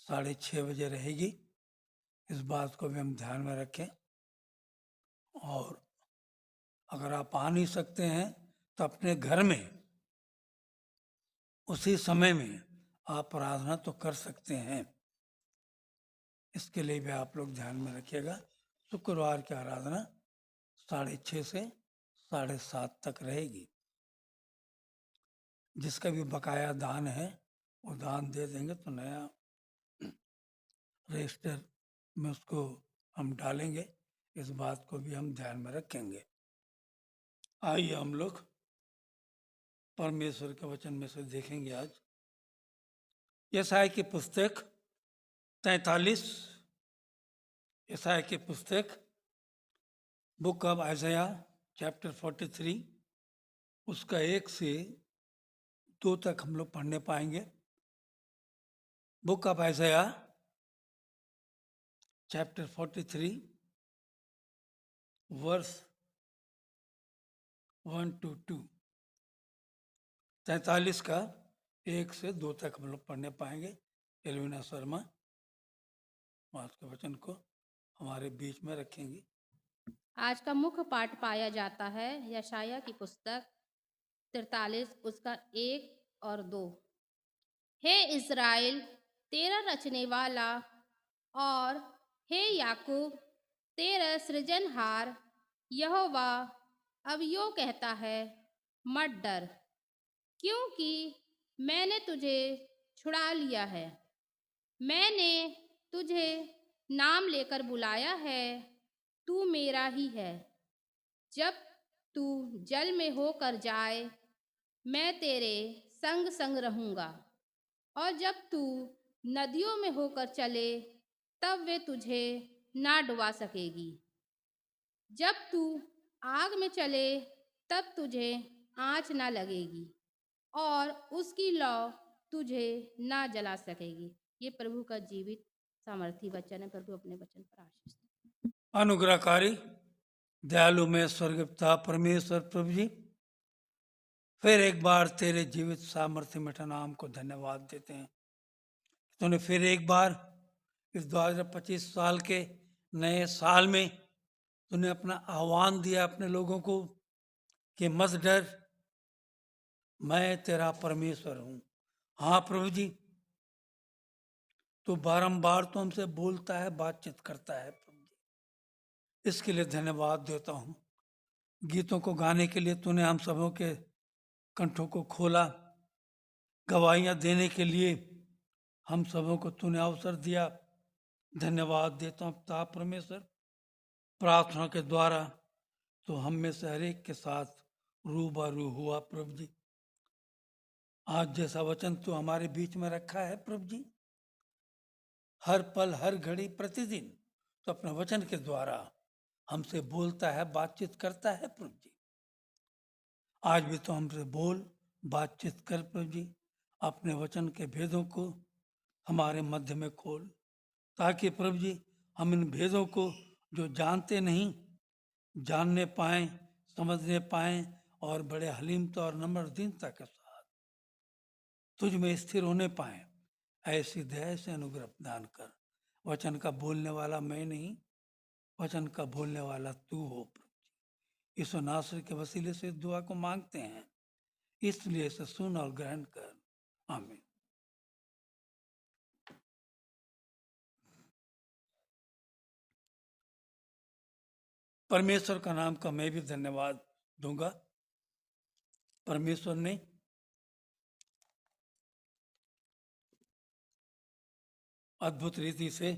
6:30 बजे रहेगी। इस बात को भी हम ध्यान में रखें। और अगर आप आ नहीं सकते हैं तो अपने घर में उसी समय में आप प्रार्थना तो कर सकते हैं, इसके लिए भी आप लोग ध्यान में रखिएगा। शुक्रवार की आराधना 6:30 से 7:30 तक रहेगी। जिसका भी बकाया दान है वो दान दे देंगे तो नया रजिस्टर में उसको हम डालेंगे। इस बात को भी हम ध्यान में रखेंगे। आइए हम लोग परमेश्वर के वचन में से देखेंगे आज यशायाह की पुस्तक 43, यशायाह की पुस्तक बुक ऑफ आइज़ाया चैप्टर 43 उसका 1 से 2 तक हम लोग पढ़ने पाएंगे। Book of Isaiah chapter 43 verse 1 to 2, 43 का 1 से 2 तक हम लोग पढ़ने पाएंगे। एलविना शर्मा आज के वचन को हमारे बीच में रखेंगी। आज का मुख्य पाठ पाया जाता है यशायाह की पुस्तक 43 उसका 1 और 2। हे इस्राएल तेरा रचने वाला और हे याकूब तेरा सृजनहार यहोवा अब यो कहता है, मत डर, क्योंकि मैंने तुझे छुड़ा लिया है। मैंने तुझे नाम लेकर बुलाया है, तू मेरा ही है। जब तू जल में होकर जाए मैं तेरे संग संग रहूँगा, और जब तू नदियों में होकर चले तब वे तुझे ना डुबा सकेगी। जब तू आग में चले तब तुझे आँच ना लगेगी, और उसकी लौ तुझे ना जला सकेगी। ये प्रभु का जीवित सामर्थी वचन है। प्रभु अपने वचन पर आशीष दे। अनुग्रहकारी दयालु में स्वर्ग पिता परमेश्वर प्रभु जी, फिर एक बार तेरे जीवित सामर्थ्य मिठा नाम को धन्यवाद देते हैं। तूने फिर एक बार इस 2025 साल के नए साल में तूने अपना आह्वान दिया अपने लोगों को कि मत डर, मैं तेरा परमेश्वर हूं। हाँ प्रभु जी, तू बारंबार तो हमसे बोलता है, बातचीत करता है प्रभु जी, इसके लिए धन्यवाद देता हूं। गीतों को गाने के लिए तूने हम सबों के कंठों को खोला, गवाहियां देने के लिए हम सबों को तूने अवसर दिया। धन्यवाद देता हूं पिता परमेश्वर। प्रार्थना के द्वारा तो हम में से हर एक के साथ रूबरू हुआ प्रभु जी। आज जैसा वचन तू हमारे बीच में रखा है प्रभु जी, हर पल हर घड़ी प्रतिदिन तो अपने वचन के द्वारा हमसे बोलता है, बातचीत करता है प्रभु जी। आज भी तो हमसे बोल, बातचीत कर प्रभु जी। अपने वचन के भेदों को हमारे मध्य में खोल, ताकि प्रभु जी हम इन भेदों को जो जानते नहीं जानने पाएं, समझने पाएं और बड़े हलीमता और नम्र दीनता के साथ तुझ में स्थिर होने पाएं। ऐसी दया से अनुग्रह प्रदान कर। वचन का बोलने वाला मैं नहीं, वचन का बोलने वाला तू हो प्रभु जी। इस नासर के वसीले से दुआ को मांगते हैं, इसलिए इसे सुन और ग्रहण कर। आमीन। परमेश्वर का नाम का मैं भी धन्यवाद दूंगा। परमेश्वर ने अद्भुत रीति से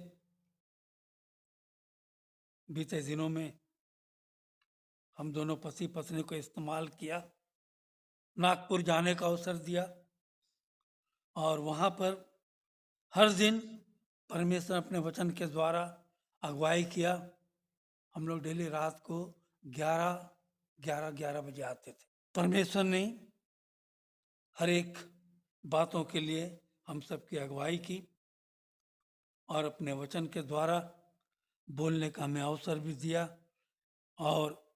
बीते दिनों में हम दोनों पति पत्नी को इस्तेमाल किया, नागपुर जाने का अवसर दिया और वहाँ पर हर दिन परमेश्वर अपने वचन के द्वारा अगुवाई किया। हम लोग डेली रात को 11 बजे आते थे। परमेश्वर ने हर एक बातों के लिए हम सबकी अगुवाई की और अपने वचन के द्वारा बोलने का हमें अवसर भी दिया। और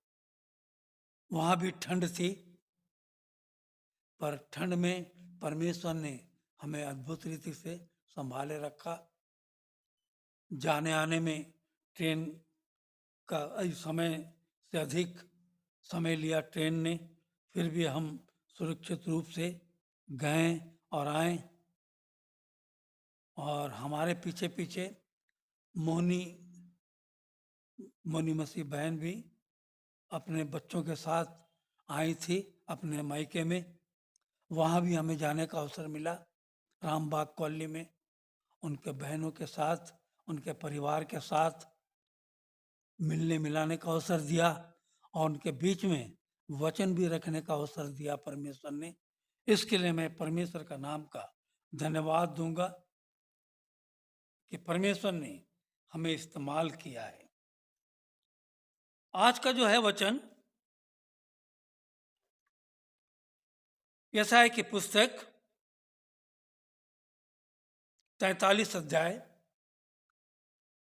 वहाँ भी ठंड थी, पर ठंड में परमेश्वर ने हमें अद्भुत रीति से संभाले रखा। जाने आने में ट्रेन का समय से अधिक समय लिया ट्रेन ने, फिर भी हम सुरक्षित रूप से गए और आए। और हमारे पीछे पीछे मोनी मसीह बहन भी अपने बच्चों के साथ आई थी अपने मायके में। वहाँ भी हमें जाने का अवसर मिला। रामबाग कॉलोनी में उनके बहनों के साथ, उनके परिवार के साथ मिलने मिलाने का अवसर दिया और उनके बीच में वचन भी रखने का अवसर दिया परमेश्वर ने। इसके लिए मैं परमेश्वर का नाम का धन्यवाद दूंगा कि परमेश्वर ने हमें इस्तेमाल किया है। आज का जो है वचन यशायाह की पुस्तक 43 अध्याय,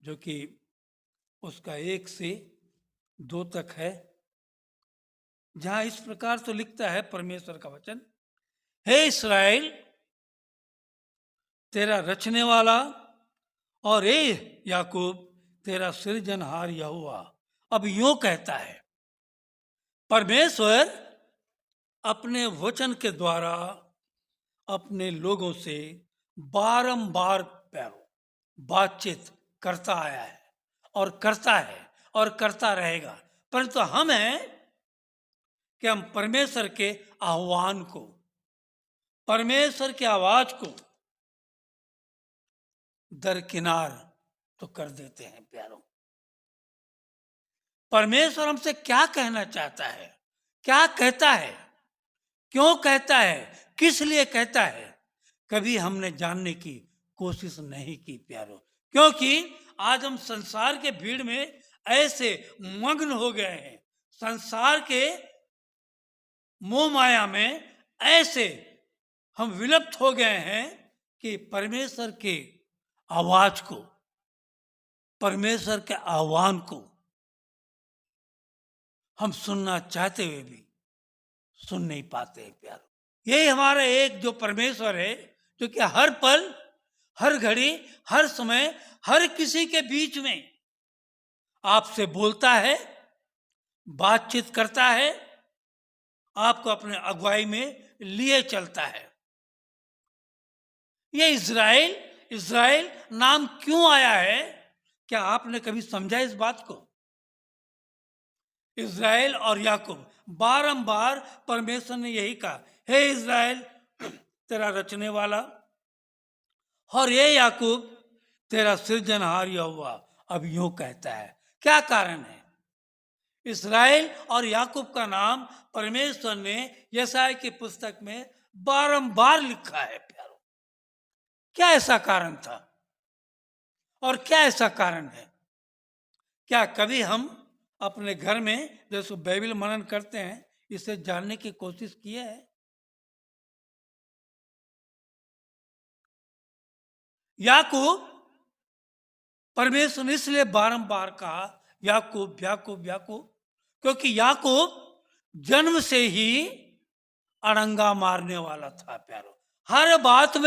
जो कि उसका 1 से 2 तक है, जहां इस प्रकार तो लिखता है परमेश्वर का वचन, हे इस्राएल तेरा रचने वाला और ए याकूब तेरा सृजनहार यहोवा अब यूं कहता है। परमेश्वर अपने वचन के द्वारा अपने लोगों से बारंबार बातचीत करता आया है और करता है और करता रहेगा। परंतु हम हैं कि हम परमेश्वर के आह्वान को, परमेश्वर की आवाज को दरकिनार तो कर देते हैं। प्यारों, परमेश्वर हमसे क्या कहना चाहता है, क्या कहता है, क्यों कहता है, किस लिए कहता है, कभी हमने जानने की कोशिश नहीं की प्यारों। क्योंकि आज हम संसार के भीड़ में ऐसे मग्न हो गए हैं, संसार के मोह माया में ऐसे हम विलुप्त हो गए हैं कि परमेश्वर के आवाज को, परमेश्वर के आह्वान को हम सुनना चाहते हुए भी सुन नहीं पाते हैं प्यारो। यही हमारा एक जो परमेश्वर है, जो कि हर पल, हर घड़ी, हर समय, हर किसी के बीच में आपसे बोलता है, बातचीत करता है, आपको अपने अगुवाई में लिए चलता है। ये इज़राइल, इज़राइल नाम क्यों आया है? क्या आपने कभी समझा इस बात को? इज़राइल और याकूब, बारंबार परमेश्वर ने यही कहा, हे इज़राइल तेरा रचने वाला, और ये याकूब तेरा सृजनहार यहोवा। अब यूं कहता है, क्या कारण है? इस्राएल और याकूब का नाम परमेश्वर ने यशायाह की पुस्तक में बारंबार लिखा है प्यारो। क्या ऐसा कारण था और क्या ऐसा कारण है? क्या कभी हम अपने घर में जैसे बाइबल मनन करते हैं, इसे जानने की कोशिश किए है? याकूब, परमेश्वर ने इसलिए बारंबार कहा याकूब याकूब याकूब, क्योंकि याकूब जन्म से ही अड़ंगा मारने वाला था प्यारो। हर बात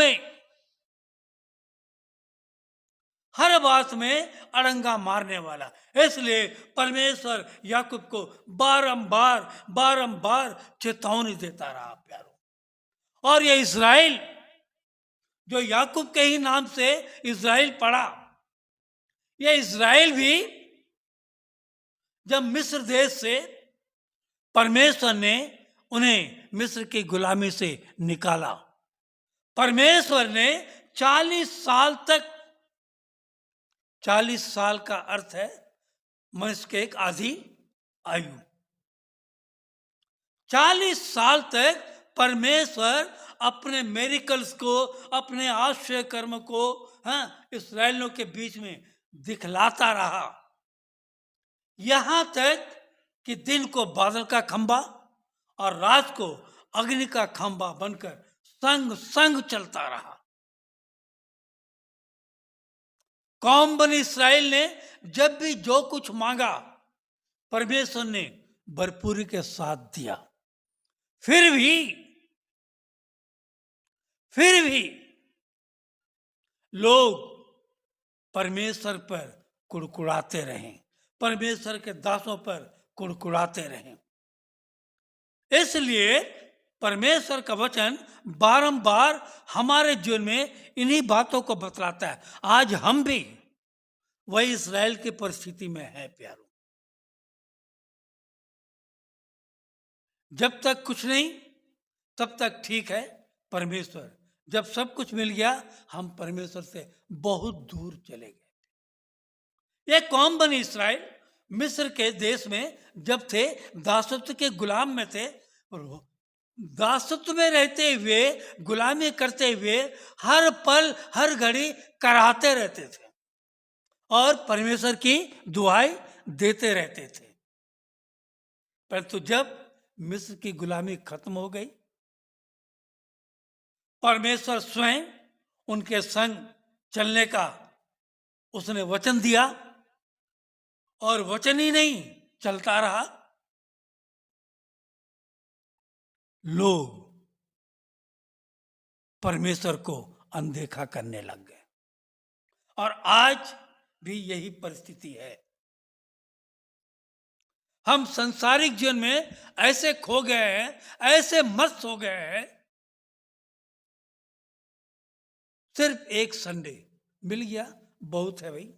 में अड़ंगा मारने वाला। इसलिए परमेश्वर याकूब को बारंबार बारंबार चेतावनी देता रहा प्यारो। और ये इज़राइल, जो याकूब के ही नाम से इज़राइल पड़ा, ये इज़राइल भी जब मिस्र देश से परमेश्वर ने उन्हें मिस्र की गुलामी से निकाला, परमेश्वर ने 40 साल तक, 40 साल का अर्थ है मनुष्य के एक आधी आयु, 40 साल तक परमेश्वर अपने मेरिकल्स को, अपने आश्चर्य कर्म को इस्राएलियों के बीच में दिखलाता रहा, यहां तक कि दिन को बादल का खंभा और रात को अग्नि का खंभा बनकर संग संग चलता रहा। कौम बनी इस्राएल ने जब भी जो कुछ मांगा, परमेश्वर ने भरपूरी के साथ दिया। फिर भी लोग परमेश्वर पर कुड़कुड़ाते रहे, परमेश्वर के दासों पर कुड़कुड़ाते रहे। इसलिए परमेश्वर का वचन बारंबार हमारे जीवन में इन्हीं बातों को बतलाता है। आज हम भी वही इस्राएल की परिस्थिति में है प्यारो। जब तक कुछ नहीं तब तक ठीक है परमेश्वर, जब सब कुछ मिल गया हम परमेश्वर से बहुत दूर चले गए। एक कौम बनी इस्राएल मिस्र के देश में जब थे, दासत्व के गुलाम में थे, दासत्व में रहते हुए, गुलामी करते हुए हर पल हर घड़ी कराहते रहते थे और परमेश्वर की दुआएं देते रहते थे। परंतु जब मिस्र की गुलामी खत्म हो गई, परमेश्वर स्वयं उनके संग चलने का उसने वचन दिया और वचन ही नहीं चलता रहा। लोग परमेश्वर को अनदेखा करने लग गए और आज भी यही परिस्थिति है। हम संसारिक जीवन में ऐसे खो गए हैं, ऐसे मस्त हो गए हैं, सिर्फ एक संडे मिल गया बहुत है भाई,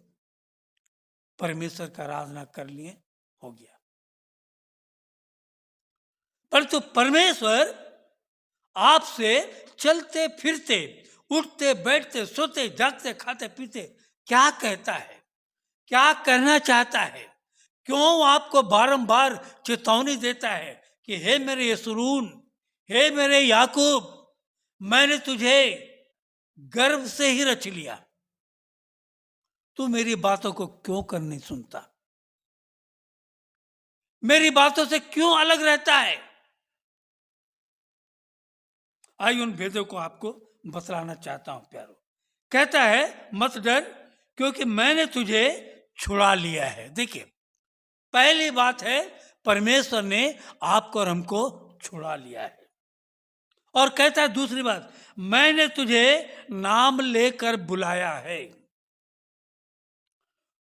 परमेश्वर का आराधना कर लिए हो गया। परंतु परमेश्वर आपसे चलते फिरते, उठते बैठते, सोते जागते, खाते पीते क्या कहता है, क्या करना चाहता है, क्यों आपको बारंबार चेतावनी देता है कि हे मेरे यशूरून, हे मेरे याकूब, मैंने तुझे गर्भ से ही रच लिया, तू मेरी बातों को क्यों कर नहीं सुनता, मेरी बातों से क्यों अलग रहता है। आइए उन भेदों को आपको बतलाना चाहता हूं प्यारो। कहता है मत डर क्योंकि मैंने तुझे छुड़ा लिया है। देखिए पहली बात है परमेश्वर ने आपको और हमको छुड़ा लिया है। और कहता है दूसरी बात, मैंने तुझे नाम लेकर बुलाया है,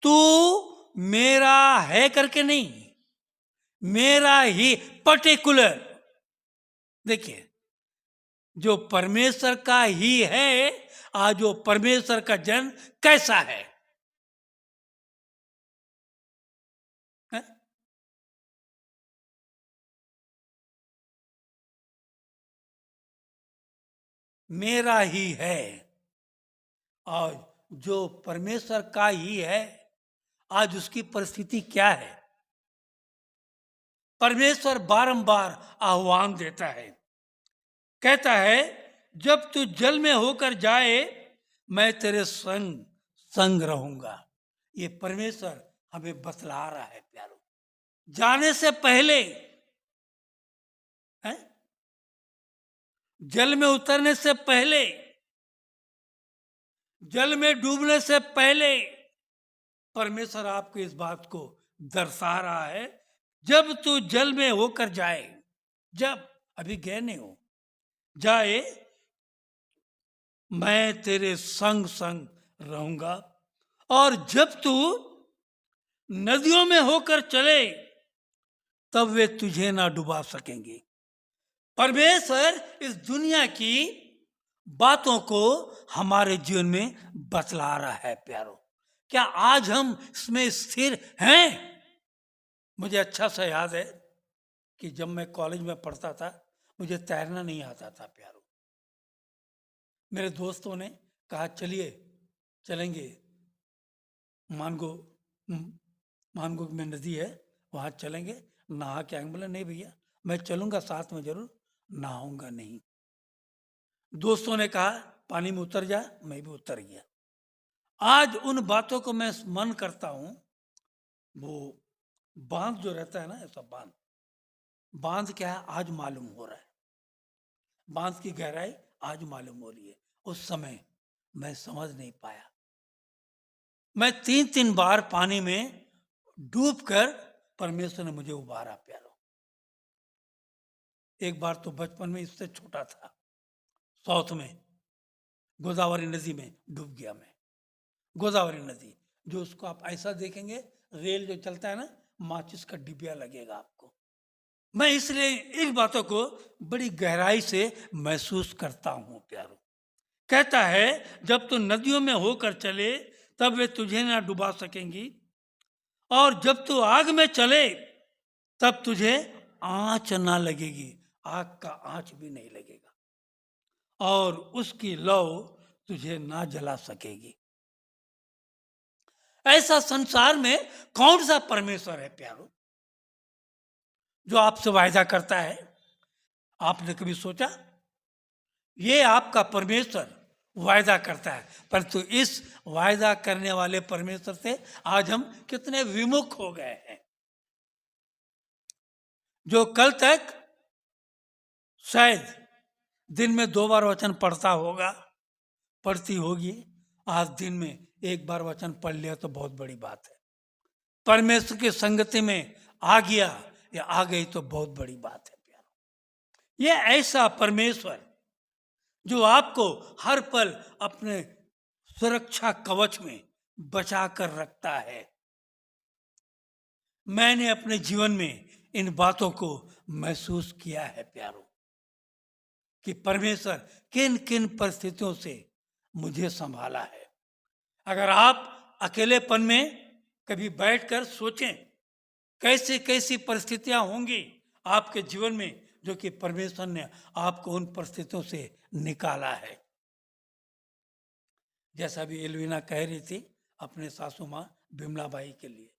तू मेरा है करके नहीं, मेरा ही पर्टिकुलर। देखिए, जो परमेश्वर का ही है, आज वो परमेश्वर का जन कैसा है? हैं? मेरा ही है। और जो परमेश्वर का ही है, आज उसकी परिस्थिति क्या है? परमेश्वर बारंबार आह्वान देता है, कहता है जब तू जल में होकर जाए मैं तेरे संग संग रहूंगा। ये परमेश्वर हमें बतला रहा है प्यारो, जाने से पहले, है? जल में उतरने से पहले, जल में डूबने से पहले परमेश्वर आपको इस बात को दर्शा रहा है, जब तू जल में होकर जाए, जब अभी गए नहीं हो, जाए मैं तेरे संग संग रहूंगा। और जब तू नदियों में होकर चले तब वे तुझे ना डुबा सकेंगे। परमेश्वर इस दुनिया की बातों को हमारे जीवन में बतला रहा है प्यारो। क्या आज हम इसमें स्थिर हैं? मुझे अच्छा सा याद है कि जब मैं कॉलेज में पढ़ता था, मुझे तैरना नहीं आता था प्यारो। मेरे दोस्तों ने कहा चलिए चलेंगे, मानगो में नदी है, वहाँ चलेंगे, नहा के आएंगे। बोला नहीं भैया, मैं चलूँगा साथ में जरूर, नहाऊंगा नहीं। दोस्तों ने कहा पानी में उतर जा, मैं भी उतर गया। आज उन बातों को मैं स्मरण करता हूँ। वो बांध जो रहता है ना, ऐसा बांध क्या है आज मालूम हो रहा है, बांध की गहराई आज मालूम हो रही है। उस समय मैं समझ नहीं पाया। मैं 3 बार पानी में डूबकर परमेश्वर ने मुझे उबारा प्यारो। एक बार तो बचपन में इससे छोटा था, साउथ में गोदावरी नदी में डूब गया मैं। गोदावरी नदी, जो उसको आप ऐसा देखेंगे, रेल जो चलता है ना, माचिस का डिबिया लगेगा आपको। मैं इसलिए इन बातों को बड़ी गहराई से महसूस करता हूं प्यारो। कहता है जब तू नदियों में होकर चले तब वे तुझे ना डुबा सकेंगी, और जब तू आग में चले तब तुझे आंच ना लगेगी, आग का आंच भी नहीं लगेगा, और उसकी लौ तुझे ना जला सकेगी। ऐसा संसार में कौन सा परमेश्वर है प्यारो जो आपसे वायदा करता है? आपने कभी सोचा? ये आपका परमेश्वर वायदा करता है, परंतु इस वायदा करने वाले परमेश्वर से आज हम कितने विमुख हो गए हैं। जो कल तक शायद दिन में 2 बार वचन पढ़ता होगा, पढ़ती होगी, आज दिन में 1 बार वचन पढ़ लिया तो बहुत बड़ी बात है। परमेश्वर की संगति में आ गया या आ गई तो बहुत बड़ी बात है प्यारो। ये ऐसा परमेश्वर जो आपको हर पल अपने सुरक्षा कवच में बचा कर रखता है। मैंने अपने जीवन में इन बातों को महसूस किया है प्यारो, कि परमेश्वर किन किन परिस्थितियों से मुझे संभाला है। अगर आप अकेलेपन में कभी बैठकर सोचें कैसी कैसी परिस्थितियां होंगी आपके जीवन में, जो कि परमेश्वर ने आपको उन परिस्थितियों से निकाला है। जैसा भी एलवीना कह रही थी अपने सासू माँ बिमलाबाई के लिए,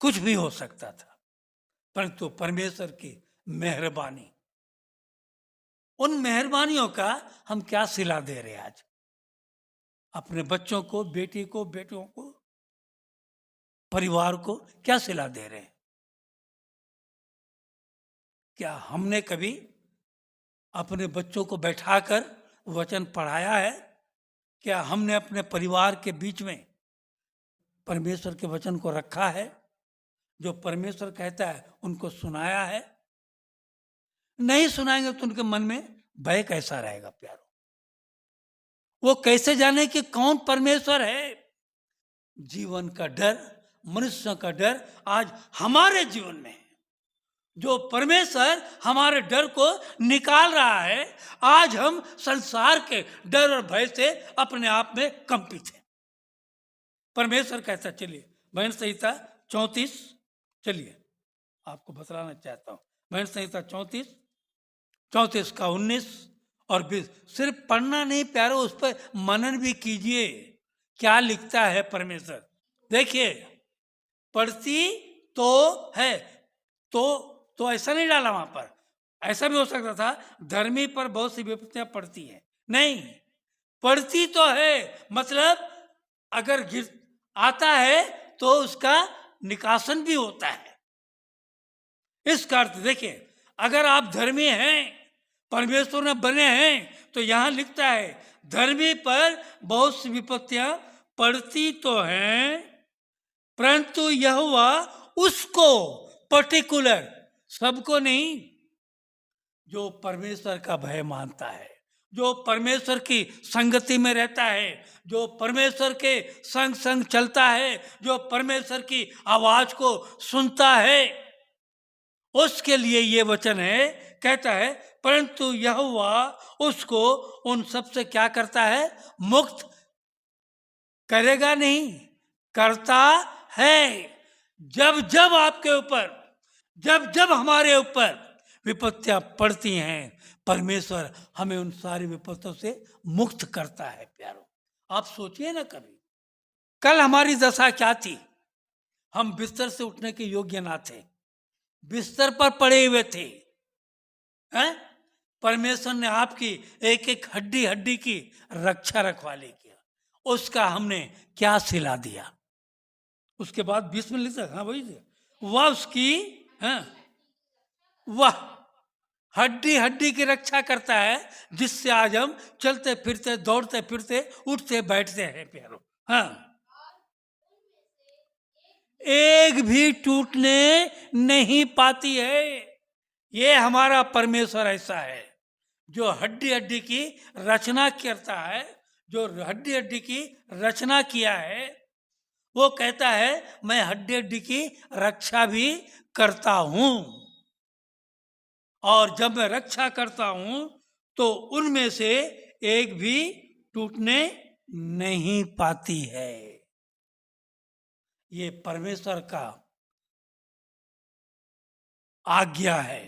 कुछ भी हो सकता था, परंतु परमेश्वर की मेहरबानी, उन मेहरबानियों का हम क्या सिला दे रहे हैं आज अपने बच्चों को, बेटी को, बेटियों को, परिवार को क्या सिला दे रहे हैं? क्या हमने कभी अपने बच्चों को बैठाकर वचन पढ़ाया है? क्या हमने अपने परिवार के बीच में परमेश्वर के वचन को रखा है? जो परमेश्वर कहता है उनको सुनाया है? नहीं सुनाएंगे तो उनके मन में भय कैसा रहेगा प्यारो? वो कैसे जाने कि कौन परमेश्वर है? जीवन का डर, मनुष्य का डर आज हमारे जीवन में है। जो परमेश्वर हमारे डर को निकाल रहा है, आज हम संसार के डर और भय से अपने आप में कंपित हैं। परमेश्वर कहता, चलिए भजन संहिता 34, चलिए आपको बतलाना चाहता हूं। भजन संहिता 34 का 19 और 20। सिर्फ पढ़ना नहीं प्यारो, उस पर मनन भी कीजिए क्या लिखता है परमेश्वर। देखिए, पढ़ती तो है, तो ऐसा नहीं डाला वहां पर। ऐसा भी हो सकता था धर्मी पर बहुत सी विपत्तियां पड़ती हैं, नहीं, पढ़ती तो है, मतलब अगर गिर आता है तो उसका निकासन भी होता है। इसका अर्थ देखिए, अगर आप धर्मी हैं, परमेश्वर में बने हैं, तो यहां लिखता है धर्मी पर बहुत सी विपत्तियां पड़ती तो हैं, परंतु यहोवा उसको, पर्टिकुलर, सबको नहीं, जो परमेश्वर का भय मानता है, जो परमेश्वर की संगति में रहता है, जो परमेश्वर के संग संग चलता है, जो परमेश्वर की आवाज को सुनता है, उसके लिए ये वचन है। कहता है परंतु यहोवा उसको उन सब से क्या करता है? मुक्त करेगा नहीं, करता है। जब जब आपके ऊपर, जब जब हमारे ऊपर विपत्तियां पड़ती हैं, परमेश्वर हमें उन सारी विपत्तियों से मुक्त करता है प्यारो। आप सोचिए ना, कभी कल हमारी दशा क्या थी? हम बिस्तर से उठने के योग्य ना थे, बिस्तर पर पड़े हुए थे, हैं? परमेश्वर ने आपकी एक एक हड्डी हड्डी की रक्षा रखवाली किया, उसका हमने क्या सिला दिया। उसके बाद 20 में लिखा, हाँ वही, वह उसकी, हाँ, वह हड्डी हड्डी की रक्षा करता है, जिससे आज हम चलते फिरते, दौड़ते फिरते, उठते बैठते हैं प्यारो। हाँ, एक भी टूटने नहीं पाती है। ये हमारा परमेश्वर ऐसा है जो हड्डी हड्डी की रचना करता है, जो हड्डी हड्डी की रचना किया है। वो कहता है मैं हड्डी हड्डी की रक्षा भी करता हूं, और जब मैं रक्षा करता हूं तो उनमें से एक भी टूटने नहीं पाती है। ये परमेश्वर का आज्ञा है,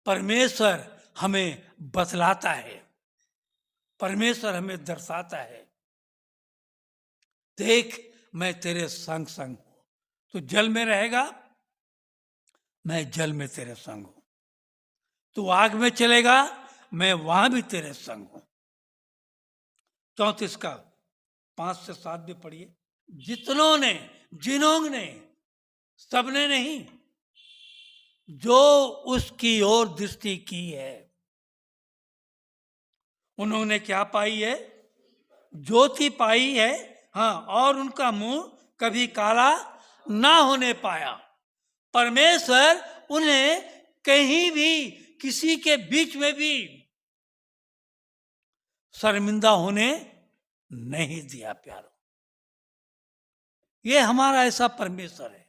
परमेश्वर हमें बतलाता है, परमेश्वर हमें दर्शाता है। देख, मैं तेरे संग संग हूं, तू जल में रहेगा, मैं जल में तेरे संग हूं, तू आग में चलेगा, मैं वहां भी तेरे संग हूं। 34 का 5 से 7 भी पढ़िए। जितनों ने, जिन्हों ने, सबने नहीं, जो उसकी ओर दृष्टि की है, उन्होंने क्या पाई है? ज्योति पाई है, हाँ, और उनका मुंह कभी काला ना होने पाया। परमेश्वर उन्हें कहीं भी, किसी के बीच में भी शर्मिंदा होने नहीं दिया प्यारो। ये हमारा ऐसा परमेश्वर है।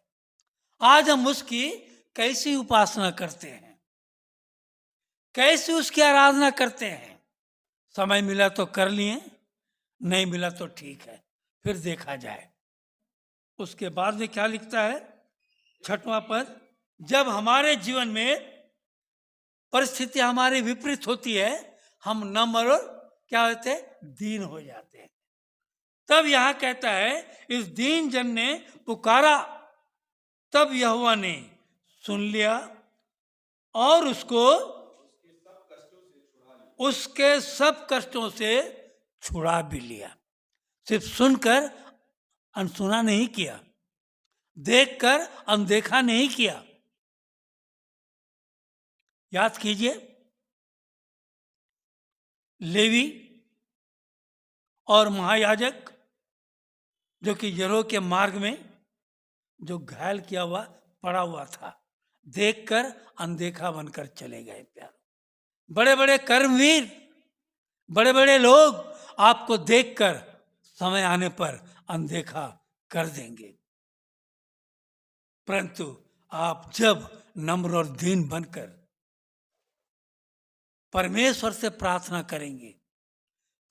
आज हम उसकी कैसी उपासना करते हैं, कैसी उसकी आराधना करते हैं? समय मिला तो कर लिए, नहीं मिला तो ठीक है, फिर देखा जाए। उसके बाद में क्या लिखता है 6वां पद, जब हमारे जीवन में परिस्थिति हमारी विपरीत होती है, हम नम्र और क्या होते, दीन हो जाते हैं। तब यहां कहता है इस दीन जन ने पुकारा, तब यहोवा ने सुन लिया और उसको उसके सब कष्टों से छुड़ा भी लिया। सिर्फ सुनकर अनसुना नहीं किया, देखकर अनदेखा नहीं किया। याद कीजिए, लेवी और महायाजक जो कि यरीहो के मार्ग में जो घायल किया हुआ पड़ा हुआ था, देखकर अनदेखा बनकर चले गए प्यारो। बड़े बड़े कर्मवीर, बड़े बड़े लोग आपको देखकर समय आने पर अनदेखा कर देंगे, परंतु आप जब नम्र और दीन बनकर परमेश्वर से प्रार्थना करेंगे,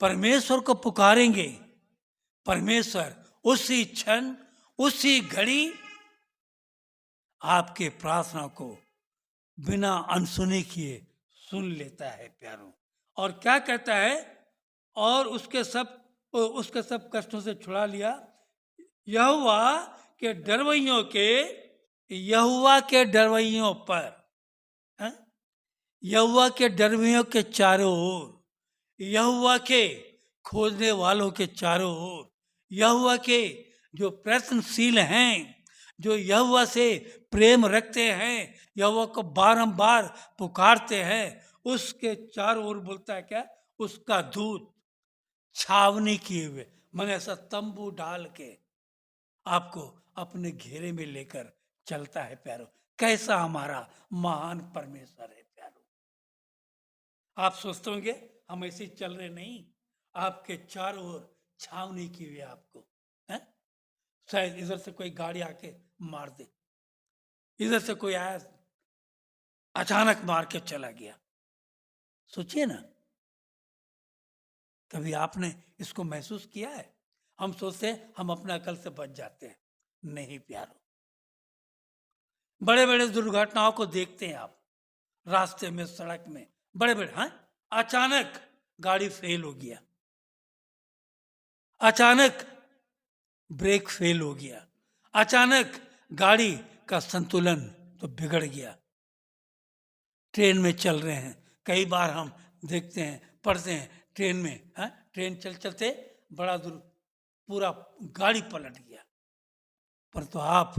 परमेश्वर को पुकारेंगे, परमेश्वर उसी क्षण, उसी घड़ी आपके प्रार्थना को बिना अनसुने किए सुन लेता है प्यारों। और क्या कहता है, और उसके सब कष्टों से छुड़ा लिया। यहोवा के डरवैयों पर, यहोवा के डरवैयों के चारों ओर, यहोवा के खोजने वालों के चारों ओर, यहोवा के जो प्रयत्नशील हैं, जो यहोवा से प्रेम रखते हैं, यहोवा को बारंबार पुकारते हैं, उसके चारों ओर बोलता है क्या, उसका दूत छावनी किए हुए, मैंने ऐसा तंबू डाल के आपको अपने घेरे में लेकर चलता है प्यारो। कैसा हमारा महान परमेश्वर है प्यारो। आप सोचते होंगे हम ऐसे ही चल रहे, नहीं, आपके चारों ओर छावनी की हुई आपको है। शायद इधर से कोई गाड़ी आके मार दे, इधर से कोई आया अचानक मार के चला गया। सोचिए ना, कभी आपने इसको महसूस किया है? हम सोचते हैं हम अपने अकल से बच जाते हैं, नहीं प्यारो। बड़े बड़े दुर्घटनाओं को देखते हैं आप, रास्ते में, सड़क में, बड़े बड़े, हाँ, अचानक गाड़ी फेल हो गया, अचानक ब्रेक फेल हो गया, अचानक गाड़ी का संतुलन तो बिगड़ गया। ट्रेन में चल रहे हैं, कई बार हम देखते हैं, पढ़ते हैं, ट्रेन में, हाँ, ट्रेन चलते बड़ा दूर पूरा गाड़ी पलट गया। पर तो आप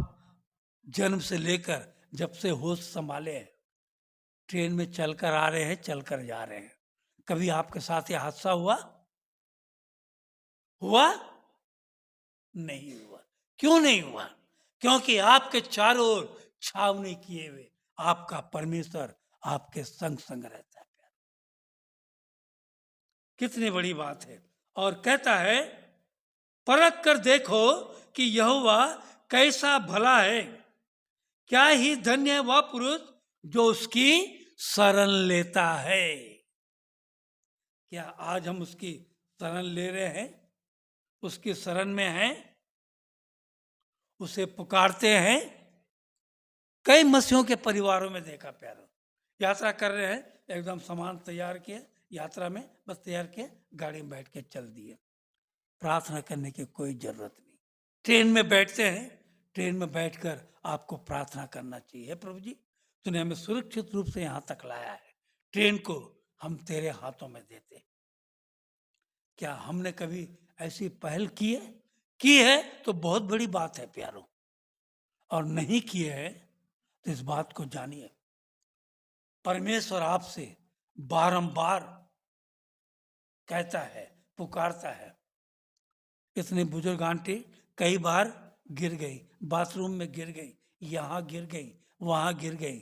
जन्म से लेकर जब से होश संभाले हैं, ट्रेन में चलकर आ रहे हैं, चलकर जा रहे हैं। कभी आपके साथ ये हादसा हुआ? नहीं हुआ। क्यों नहीं हुआ? क्योंकि आपके चारों ओर छावनी किए हुए आपका परमेश्वर आपके संग संग रहता है। कितनी बड़ी बात है। और कहता है, परख कर देखो कि यहोवा कैसा भला है, क्या ही धन्य है वह पुरुष जो उसकी शरण लेता है। क्या आज हम उसकी शरण ले रहे हैं? उसकी शरण में हैं, उसे पुकारते हैं। कई मसीहों के परिवारों में देखा प्यारो, यात्रा कर रहे हैं, एकदम सामान तैयार किए, यात्रा में बस तैयार किए, गाड़ी में बैठ के चल दिए, प्रार्थना करने की कोई जरूरत नहीं। ट्रेन में बैठते हैं, ट्रेन में बैठकर आपको प्रार्थना करना चाहिए, प्रभु जी तूने हमें सुरक्षित रूप से यहाँ तक लाया है, ट्रेन को हम तेरे हाथों में देते। क्या हमने कभी ऐसी पहल की है तो बहुत बड़ी बात है प्यारो, और नहीं किए है तो इस बात को जानिए, परमेश्वर आपसे बारंबार कहता है, पुकारता है। इतने बुजुर्ग आंटी कई बार गिर गई, बाथरूम में गिर गई, यहाँ गिर गई, वहां गिर गई,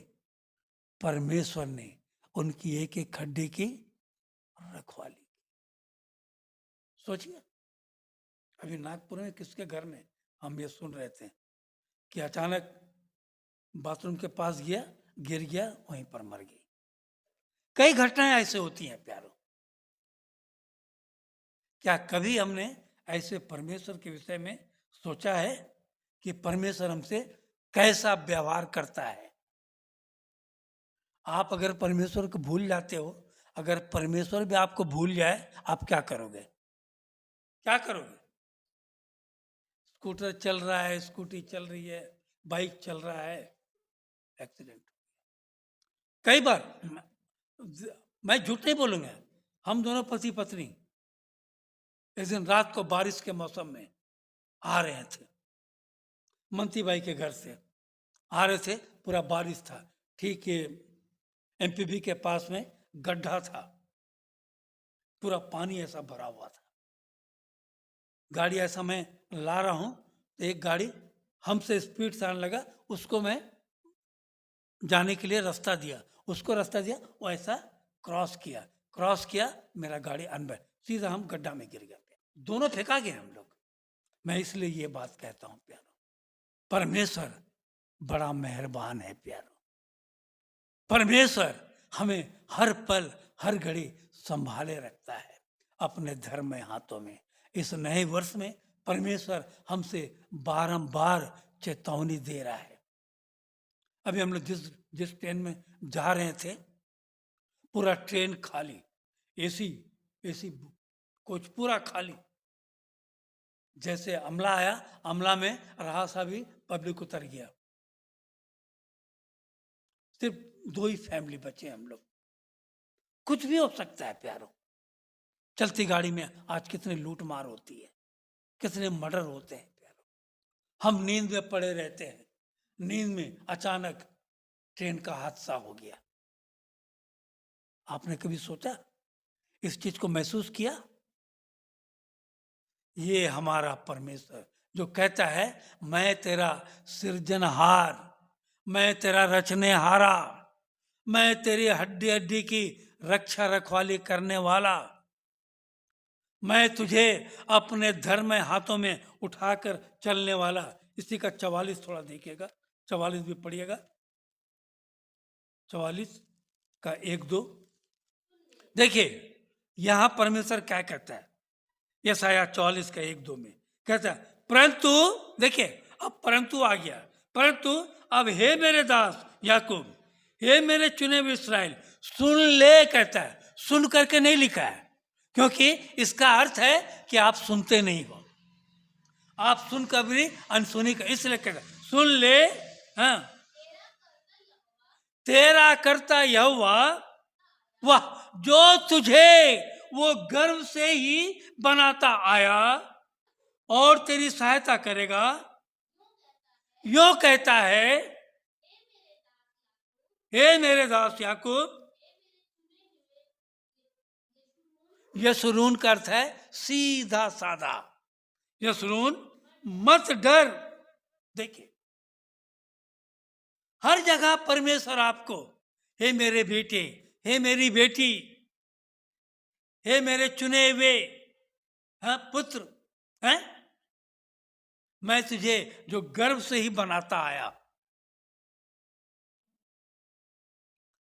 परमेश्वर ने उनकी एक एक खड्डे की रखवाली। सोचिए, अभी नागपुर में किसके घर में हम ये सुन रहे थे कि अचानक बाथरूम के पास गया, गिर गया, वहीं पर मर गई। कई घटनाएं ऐसे होती हैं प्यारो। क्या कभी हमने ऐसे परमेश्वर के विषय में सोचा है कि परमेश्वर हमसे कैसा व्यवहार करता है? आप अगर परमेश्वर को भूल जाते हो, अगर परमेश्वर भी आपको भूल जाए, आप क्या करोगे? क्या करोगे? स्कूटर चल रहा है, स्कूटी चल रही है, बाइक चल रहा है, एक्सीडेंट। कई बार मैं झूठ नहीं बोलूंगा, हम दोनों पति पत्नी एक दिन रात को बारिश के मौसम में आ रहे थे, मंती बाई के घर से आ रहे थे, पूरा बारिश था, ठीक ये एमपीबी के पास में गड्ढा था, पूरा पानी ऐसा भरा हुआ था। गाड़ी ऐसा मैं ला रहा हूं तो एक गाड़ी हमसे स्पीड से आने लगा, उसको मैं जाने के लिए रास्ता दिया, उसको रास्ता दिया, वो ऐसा क्रॉस किया, मेरा गाड़ी अनबैलेंस, सीधा हम गड्ढा में गिर गए, दोनों फेंका गए हम लोग। मैं इसलिए ये बात कहता हूं प्यारो, परमेश्वर बड़ा मेहरबान है प्यारो। परमेश्वर हमें हर पल हर घड़ी संभाले रखता है अपने धर्म में हाथों में। इस नए वर्ष में परमेश्वर हमसे बारंबार चेतावनी दे रहा है। अभी हम लोग जिस ट्रेन में जा रहे थे, पूरा ट्रेन खाली, एसी कोच पूरा खाली। जैसे अमला आया, अमला में रहा सा भी पब्लिक उतर गया, सिर्फ 2 ही फैमिली बचे हम लोग। कुछ भी हो सकता है प्यारो। चलती गाड़ी में आज कितने लूट मार होती है, कितने मर्डर होते हैं प्यारो। हम नींद में पड़े रहते हैं, नींद में अचानक ट्रेन का हादसा हो गया। आपने कभी सोचा, इस चीज को महसूस किया? ये हमारा परमेश्वर जो कहता है, मैं तेरा सृजनहार, मैं तेरा रचने हारा, मैं तेरी हड्डी हड्डी की रक्षा रखवाली करने वाला, मैं तुझे अपने धर्म में हाथों में उठाकर चलने वाला। इसी का 44 थोड़ा देखिएगा, 44 भी पढ़िएगा, 44 का 1-2 देखिए। यहां परमेश्वर क्या कहता है, यशायाह 44 का 1-2 में कहता है, परंतु देखिए, अब परंतु आ गया, परंतु अब हे मेरे दास याकूब, हे मेरे चुने हुए इस्राएल, सुन ले कहता है। सुन करके नहीं लिखा है, क्योंकि इसका अर्थ है कि आप सुनते नहीं हो, आप सुनकर भी अनसुनी का, इसलिए कहता है सुन ले। हाँ, तेरा कर्ता यहोवा वह जो तुझे वो गर्व से ही बनाता आया और तेरी सहायता करेगा, यो कहता है, हे मेरे दास याकूब। यशरून का अर्थ है सीधा साधा, यशरून मत डर। देखिए, हर जगह परमेश्वर आपको, हे मेरे बेटे, हे मेरी बेटी, हे मेरे चुने हुए पुत्र, हैं, मैं तुझे जो गर्व से ही बनाता आया,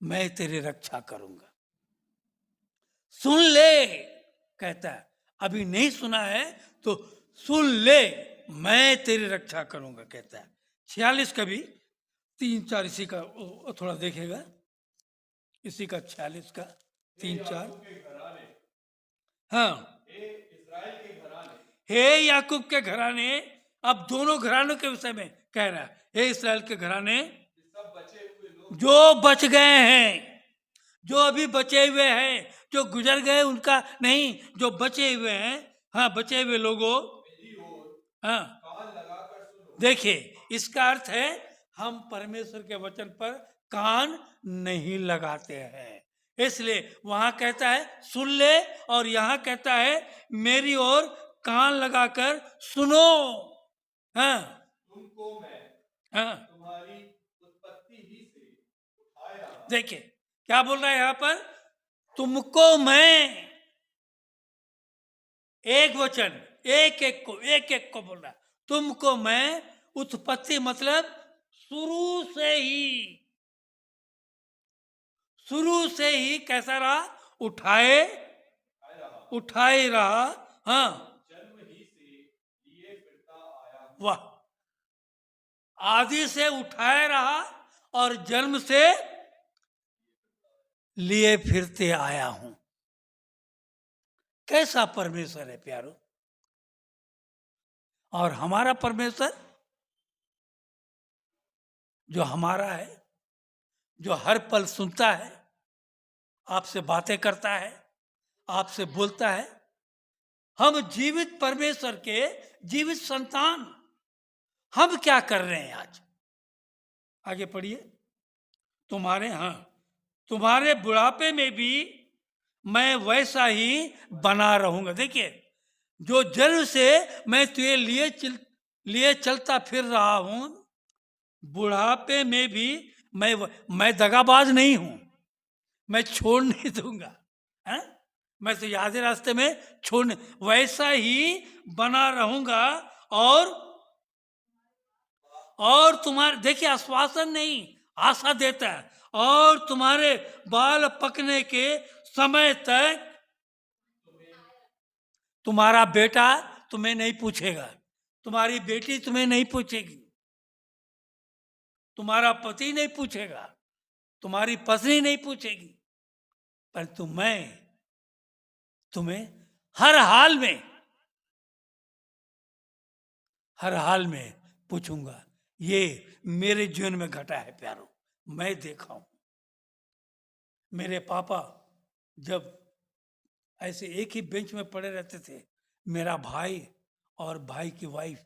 मैं तेरी रक्षा करूंगा। सुन ले कहता है, अभी नहीं सुना है तो सुन ले, मैं तेरी रक्षा करूंगा कहता है। 46 का भी 3-4 इसी का थोड़ा देखेगा, इसी का 46 का 3-4। हाँ, हे याकूब के घराने, अब दोनों घरानों के विषय में कह रहा है, हे इस्राएल के घराने जो बच गए हैं, जो अभी बचे हुए हैं, जो गुजर गए उनका नहीं, जो बचे हुए हैं, हाँ बचे हुए लोगों, हाँ देखिए, इसका अर्थ है हम परमेश्वर के वचन पर कान नहीं लगाते हैं, इसलिए वहां कहता है सुन ले, और यहां कहता है मेरी ओर कान लगाकर सुनो। हाँ, तुमको मैं, हाँ, तुम्हारी उत्पत्ति ही से उठाया। देखिए क्या बोल रहा है यहां पर, तुमको मैं, एक वचन, एक एक को बोल रहा है, तुमको मैं, उत्पत्ति मतलब शुरू से ही कैसा रहा, उठाए रहा। हाँ, जन्म ही से लिए फिरता आया। वाह, आदि से उठाए रहा और जन्म से लिए फिरते आया हूं। कैसा परमेश्वर है प्यारो। और हमारा परमेश्वर जो हमारा है, जो हर पल सुनता है, आपसे बातें करता है, आपसे बोलता है। हम जीवित परमेश्वर के जीवित संतान, हम क्या कर रहे हैं आज? आगे पढ़िए। तुम्हारे बुढ़ापे में भी मैं वैसा ही बना रहूंगा। देखिए, जो जन्म से मैं तुझे लिए चलता फिर रहा हूं, बुढ़ापे में भी मैं दगाबाज नहीं हूं, मैं छोड़ नहीं दूंगा, है? मैं तो आधे रास्ते में छोड़ने, वैसा ही बना रहूंगा। और तुम्हारे, देखिए आश्वासन नहीं, आशा देता है, और तुम्हारे बाल पकने के समय तक तुम्हारा बेटा तुम्हें नहीं पूछेगा, तुम्हारी बेटी तुम्हें नहीं पूछेगी, तुम्हारा पति नहीं पूछेगा, तुम्हारी पत्नी नहीं पूछेगी, परंतु मैं तुम्हें हर हाल में पूछूंगा। ये मेरे जीवन में घटा है प्यारो, मैं देखा हूं। मेरे पापा जब ऐसे एक ही बेंच में पड़े रहते थे, मेरा भाई और भाई की वाइफ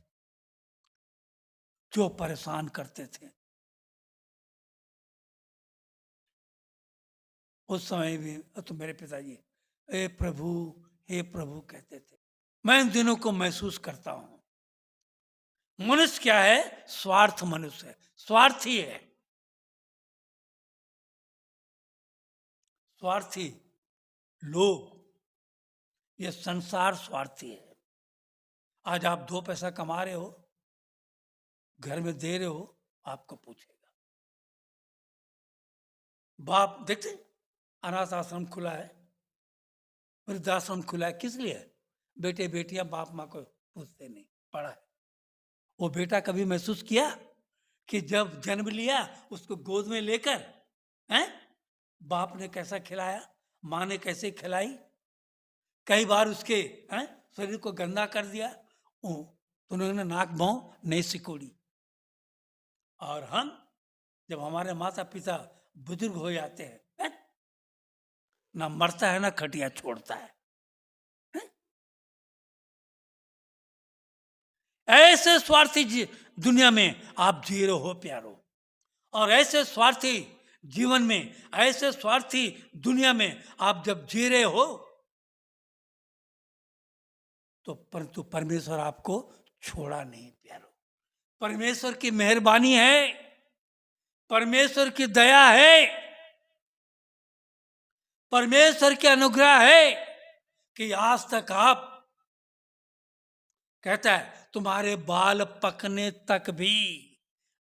जो परेशान करते थे, उस समय भी तो मेरे पिताजी हे प्रभु कहते थे। मैं इन दिनों को महसूस करता हूं। मनुष्य क्या है? स्वार्थ मनुष्य है, स्वार्थी है, स्वार्थी लोग, ये संसार स्वार्थी है। आज आप 2 पैसा कमा रहे हो, घर में दे रहे हो, आपको पूछेगा। बाप देखते अनाथ आश्रम खुला है, वृद्धाश्रम खुला है, किस लिए? बेटे बेटियां बाप माँ को पूछते नहीं, पढ़ा है। वो बेटा कभी महसूस किया कि जब जन्म लिया उसको गोद में लेकर, हैं, बाप ने कैसा खिलाया, माँ ने कैसे खिलाई, कई बार उसके शरीर को गंदा कर दिया, तो उन्होंने नाक भौं नहीं सिकोड़ी। और हम जब हमारे माता पिता बुजुर्ग हो जाते हैं, ना मरता है ना खटिया छोड़ता है, ऐसे स्वार्थी दुनिया में आप जी रहे हो प्यारो, और ऐसे स्वार्थी जीवन में, ऐसे स्वार्थी दुनिया में आप जब जी रहे हो, तो परंतु परमेश्वर आपको छोड़ा नहीं प्यारो। परमेश्वर की मेहरबानी है, परमेश्वर की दया है, परमेश्वर की अनुग्रह है कि आज तक आप, कहता है तुम्हारे बाल पकने तक भी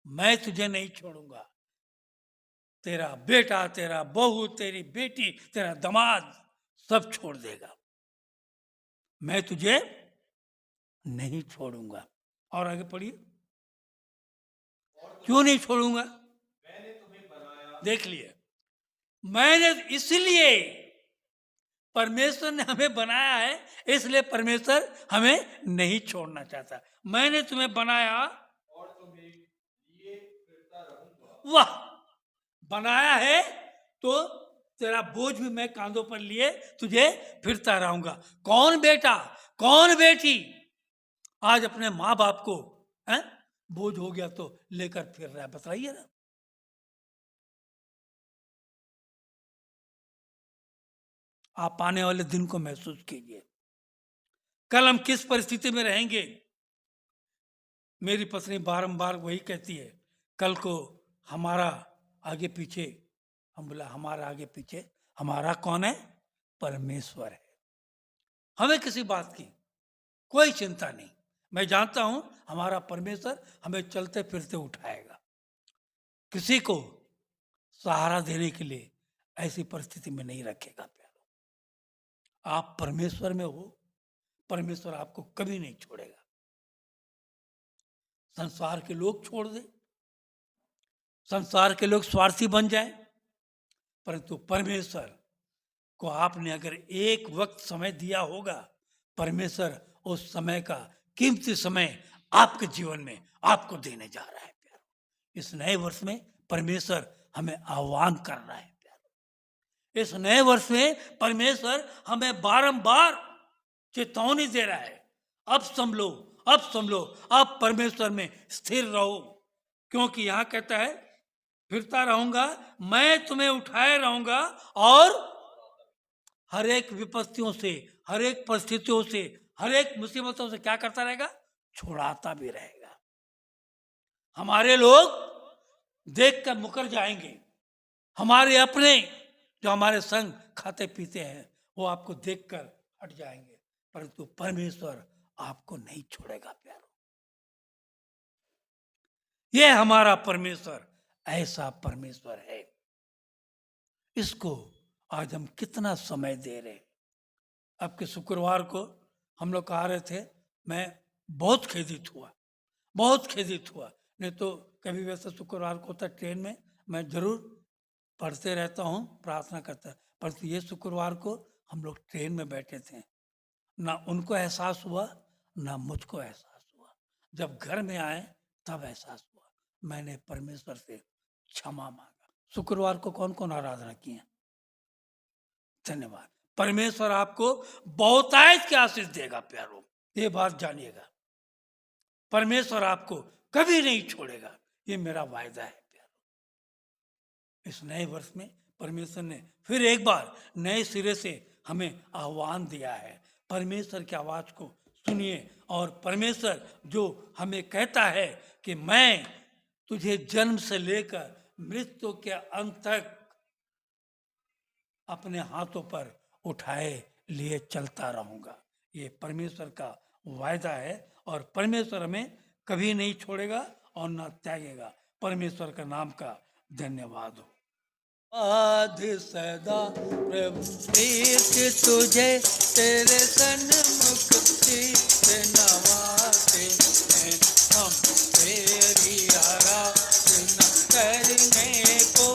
मैं तुझे नहीं छोड़ूंगा। तेरा बेटा, तेरा बहू, तेरी बेटी, तेरा दामाद सब छोड़ देगा, मैं तुझे नहीं छोड़ूंगा। और आगे पढ़िए, क्यों नहीं छोड़ूंगा? देख लिए, मैंने, इसलिए परमेश्वर ने हमें बनाया है, इसलिए परमेश्वर हमें नहीं छोड़ना चाहता। मैंने तुम्हें बनाया और तुम्हें लिए फिरता रहूंगा। वाह, बनाया है तो तेरा बोझ भी मैं कांधों पर लिए तुझे फिरता रहूंगा। कौन बेटा, कौन बेटी आज अपने माँ बाप को बोझ हो गया तो लेकर फिर रहा है? बताइए ना। आप आने वाले दिन को महसूस कीजिए, कल हम किस परिस्थिति में रहेंगे। मेरी पत्नी बारंबार वही कहती है, कल को हमारा आगे पीछे, हम बोला हमारा आगे पीछे, हमारा कौन है? परमेश्वर है। हमें किसी बात की कोई चिंता नहीं, मैं जानता हूं हमारा परमेश्वर हमें चलते फिरते उठाएगा। किसी को सहारा देने के लिए ऐसी परिस्थिति में नहीं रखेगा प्यारो। आप परमेश्वर में हो, परमेश्वर आपको कभी नहीं छोड़ेगा। संसार के लोग छोड़ दे, संसार के लोग स्वार्थी बन जाए, परंतु परमेश्वर को आपने अगर एक वक्त समय दिया होगा, परमेश्वर उस समय का कीमती समय आपके जीवन में आपको देने जा रहा है प्यारो। इस नए वर्ष में परमेश्वर हमें आह्वान कर रहा है प्यारो। इस नए वर्ष में परमेश्वर हमें बारंबार चेतावनी दे रहा है, अब संभलो, अब संभलो, अब परमेश्वर में स्थिर रहो। क्योंकि यहां कहता है फिरता रहूंगा, मैं तुम्हें उठाए रहूंगा, और हर एक विपत्तियों से, हर एक परिस्थितियों से, हर एक मुसीबतों से क्या करता रहेगा? छुड़ाता भी रहेगा। हमारे लोग देखकर मुकर जाएंगे। हमारे अपने जो हमारे संग खाते पीते हैं वो आपको देखकर हट जाएंगे, परंतु परमेश्वर आपको नहीं छोड़ेगा प्यारो। ये हमारा परमेश्वर ऐसा परमेश्वर है। इसको आज हम कितना समय दे रहे हैं। अब के शुक्रवार को हम लोग आ रहे थे, मैं बहुत खेदित हुआ, बहुत खेदित हुआ। नहीं तो कभी वैसे शुक्रवार को होता ट्रेन में मैं जरूर पढ़ते रहता हूँ, प्रार्थना करता, परंतु ये शुक्रवार को हम लोग ट्रेन में बैठे थे, ना उनको एहसास हुआ ना मुझको एहसास हुआ। जब घर में आए तब एहसास हुआ। मैंने परमेश्वर से क्षमा मांगा। शुक्रवार को कौन कौन आराधना की है? धन्यवाद। परमेश्वर आपको बहुतायत की आशीष देगा प्यारो, ये बात जानिएगा। परमेश्वर आपको कभी नहीं छोड़ेगा, ये मेरा वायदा है प्यारो। इस नए वर्ष में परमेश्वर ने फिर एक बार नए सिरे से हमें आह्वान दिया है। परमेश्वर की आवाज को सुनिए, और परमेश्वर जो हमें कहता है कि मैं तुझे जन्म से लेकर मृत्यु के अंत तक अपने हाथों पर उठाए लिए चलता रहूंगा, ये परमेश्वर का वायदा है। और परमेश्वर हमें कभी नहीं छोड़ेगा और ना त्यागेगा। परमेश्वर का नाम का धन्यवाद हो। आधि सदा प्रभु प्रीत तुझे, तेरे सन्मुख से नवाते हैं हम, तेरी आराधना करने को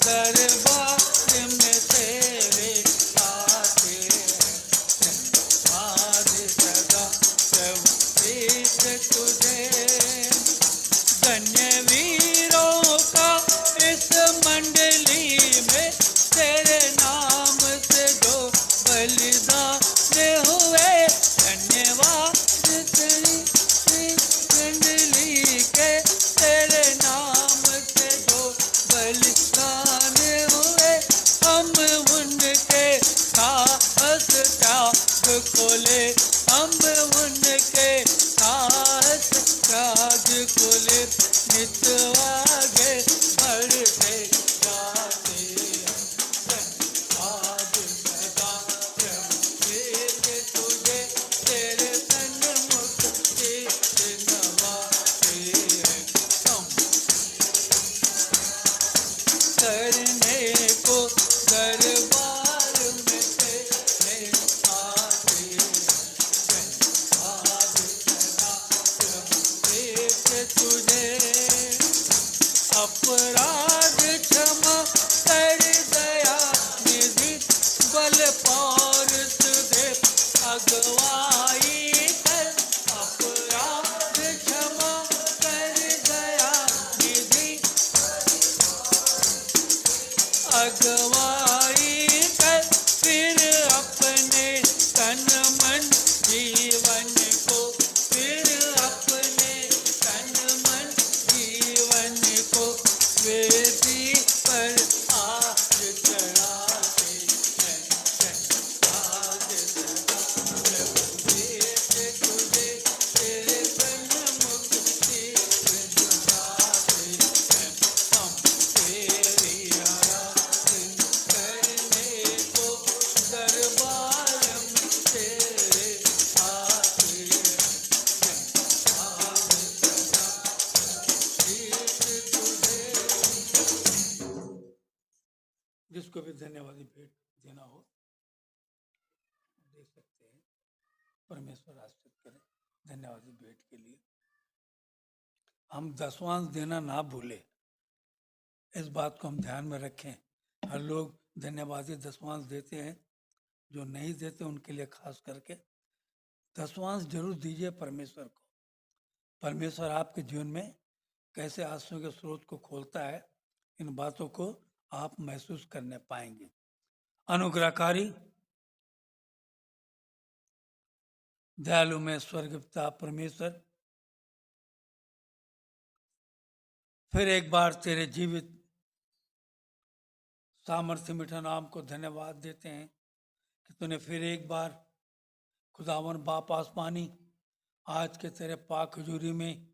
दरबार में तेरे आते हैं। आधि सदा प्रभु प्रीत तुझे, धन्य वीरों का इस मंडली में, तेरे नाम से जो बलिदान हुए। धन्यवाद तेरी मंडली के, तेरे नाम से जो बलिदान हुए। हम उनके साहस त्याग खोले, हम उनके साहस त्याग खोले, नित आगे बढ़ते जाते हैं। धन्यवाद सदा प्रभु प्रीत तुझे, तेरे सन्मुख से नवाते हैं हम, करने को दरबार में तेरे आते हैं। धन्यवाद सदा प्रभु प्रीत तुझे, अपराध क्षमा कर दया निधि, बल पौरुष दे अगुवाई कर। अपराध क्षमा कर दया निधि, अगुवाई कर। फिर अपने तन मन जीवन को, फिर अपने तन मन जीवन को वेदी पर आज चढ़ाते हैं। धन्यवाद सदा प्रभु प्रीत तुझे, तेरे सन्मुख से झुकाते हैं हम, तेरी आराधना करने को दरबार में तेरे आते हैं। धन्यवाद सदा प्रीत तुझे। जिसको भी धन्यवादी भेंट देना हो दे सकते हैं। परमेश्वर आशीष करे धन्यवादी भेंट के लिए। हम दसवांश देना ना भूले, इस बात को हम ध्यान में रखें। हर लोग धन्यवादी दसवांश देते हैं, जो नहीं देते उनके लिए खास करके दसवांश जरूर दीजिए परमेश्वर को। परमेश्वर आपके जीवन में कैसे आंसुओं के स्रोत को खोलता है, इन बातों को आप महसूस करने पाएंगे। अनुग्रहकारी दयालु में स्वर्ग पिता परमेश्वर, फिर एक बार तेरे जीवित सामर्थ्य मीठा नाम को धन्यवाद देते हैं कि तूने फिर एक बार खुदावन बाप आसमानी आज के तेरे पाक हजूरी में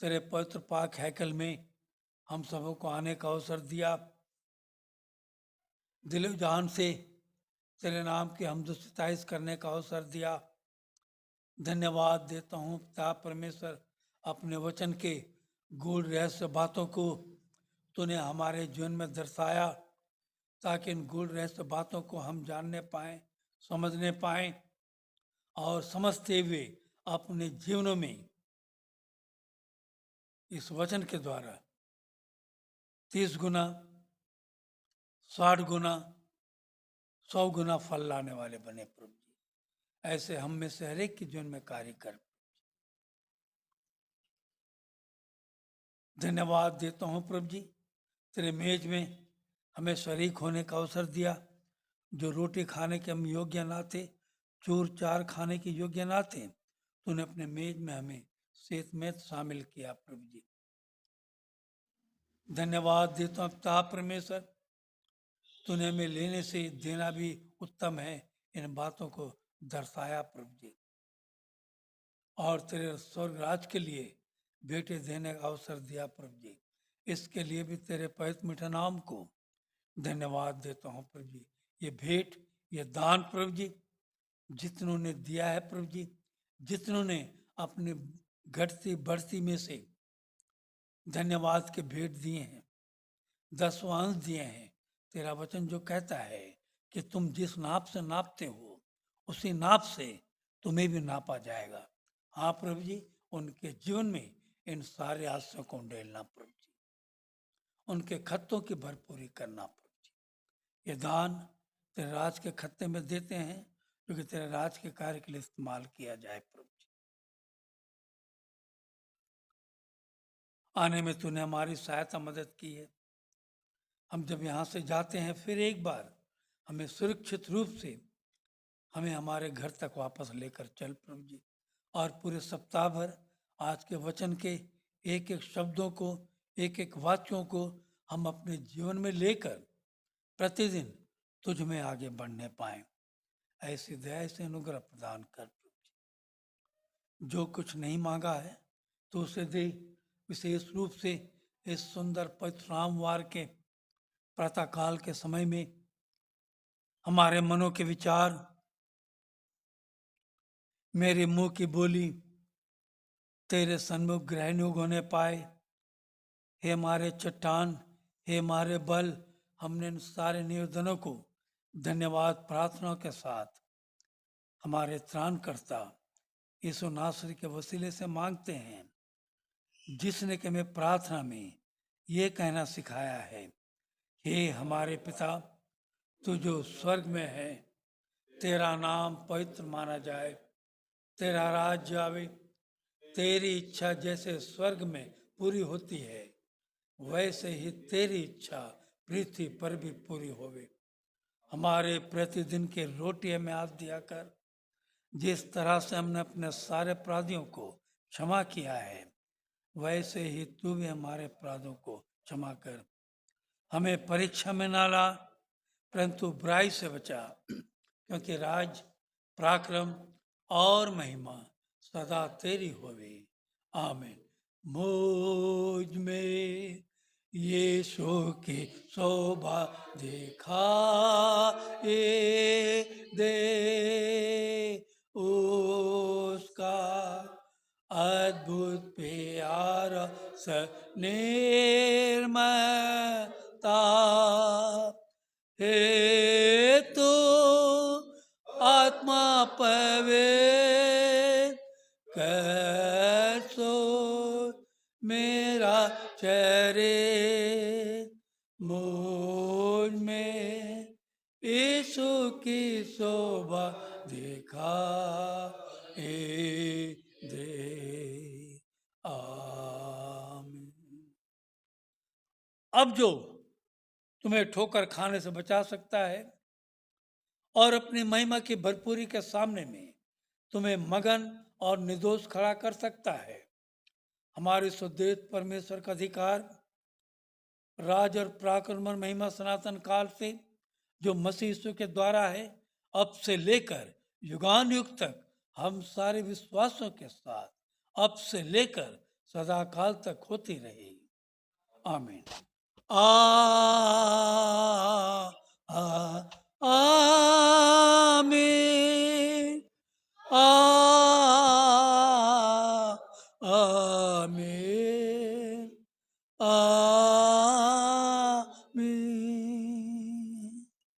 तेरे पवित्र पाक हैकल में हम सबों को आने का अवसर दिया। दिल जान से तेरे नाम की हमद सिताइश करने का अवसर दिया। धन्यवाद देता हूँ पिता परमेश्वर, अपने वचन के गूढ़ रहस्य बातों को तूने हमारे जीवन में दर्शाया, ताकि इन गूढ़ रहस्य बातों को हम जानने पाएं, समझने पाएं और समझते हुए अपने जीवनों में इस वचन के द्वारा 30 गुना, 60 गुना, 100 गुना फल लाने वाले बने। प्रभु जी, ऐसे हम में से हर एक के जीवन में कार्य कर। धन्यवाद देता हूँ प्रभु जी, तेरे मेज में हमें शरीक होने का अवसर दिया। जो रोटी खाने के हम योग्य ना थे, चूर चार खाने के योग्य ना थे, तूने अपने मेज में हमें सेहत में शामिल किया। प्रभु जी, धन्यवाद देता हूँ पिता परमेश्वर, तूने हमें लेने से देना भी उत्तम है, इन बातों को दर्शाया प्रभु जी। और तेरे स्वर्ग राज के लिए बेटे देने का अवसर दिया प्रभु जी। इसके लिए भी तेरे पवित्र मीठा नाम को धन्यवाद देता हूँ प्रभु जी। ये भेंट, ये दान प्रभु जी, जितनों ने दिया है प्रभु जी, जितनों ने अपने घटती बढ़ती में से धन्यवाद के भेंट दिए हैं, 10वां दिए हैं। तेरा वचन जो कहता है कि तुम जिस नाप से नापते हो, उसी नाप से तुम्हें भी नापा जाएगा। हाँ प्रभु जी, उनके जीवन में इन सारे आशयों को उंडेलना प्रभु जी, उनके खत्तों की भरपूरी करना प्रभु जी। ये दान तेरे राज के खत्ते में देते हैं, क्योंकि तेरे राज के कार्य के लिए इस्तेमाल किया जाए प्रभु जी। आने में तूने हमारी सहायता मदद की है। हम जब यहाँ से जाते हैं, फिर एक बार हमें सुरक्षित रूप से हमें हमारे घर तक वापस लेकर चल प्रभु जी। और पूरे सप्ताह भर आज के वचन के एक एक शब्दों को, एक एक वाक्यों को हम अपने जीवन में लेकर प्रतिदिन तुझ में आगे बढ़ने पाएं। ऐसी दया से अनुग्रह प्रदान कर प्रभु जी। जो कुछ नहीं मांगा है तो उसे दे। विशेष रूप से इस सुंदर पवित्र रामवार के प्रातःकाल के समय में हमारे मनों के विचार, मेरे मुंह की बोली तेरे सन्मुख ग्रहण योग्य होने पाए। हे हमारे चट्टान, हे हमारे बल, हमने इन सारे निवेदनों को धन्यवाद प्रार्थनाओं के साथ हमारे त्राणकर्ता यीशु नासरी के वसीले से मांगते हैं, जिसने कि हमें प्रार्थना में ये कहना सिखाया है, हे हमारे पिता, तू जो स्वर्ग में है, तेरा नाम पवित्र माना जाए, तेरा राज्य आवे, तेरी इच्छा जैसे स्वर्ग में पूरी होती है, वैसे ही तेरी इच्छा पृथ्वी पर भी पूरी होवे। हमारे प्रतिदिन के रोटी हमें आज दिया कर। जिस तरह से हमने अपने सारे अपराधियों को क्षमा किया है, वैसे ही तू भी हमारे अपराधों को क्षमा कर। हमें परीक्षा में ना ला, परंतु बुराई से बचा, क्योंकि राज, पराक्रम और महिमा सदा तेरी होवे। आमीन। मुझ में यीशु की शोभा दिखाए दे, उसका अद्भुत प्यार स निर्मलता, हे तो आत्मा पवित्र कर सो मेरा चरित, मुझ में यीशु की शोभा दिखा दे। आमीन। अब जो तुम्हें ठोकर खाने से बचा सकता है और अपनी महिमा की भरपूरी के सामने में तुम्हें मगन और निर्दोष खड़ा कर सकता है, हमारे सुदेव परमेश्वर का अधिकार, राज और पराक्रम और महिमा सनातन काल से जो मसीह यीशु के द्वारा है, अब से लेकर युगान युग तक हम सारे विश्वासों के साथ अब से लेकर सदा काल तक होती रहे। आमीन।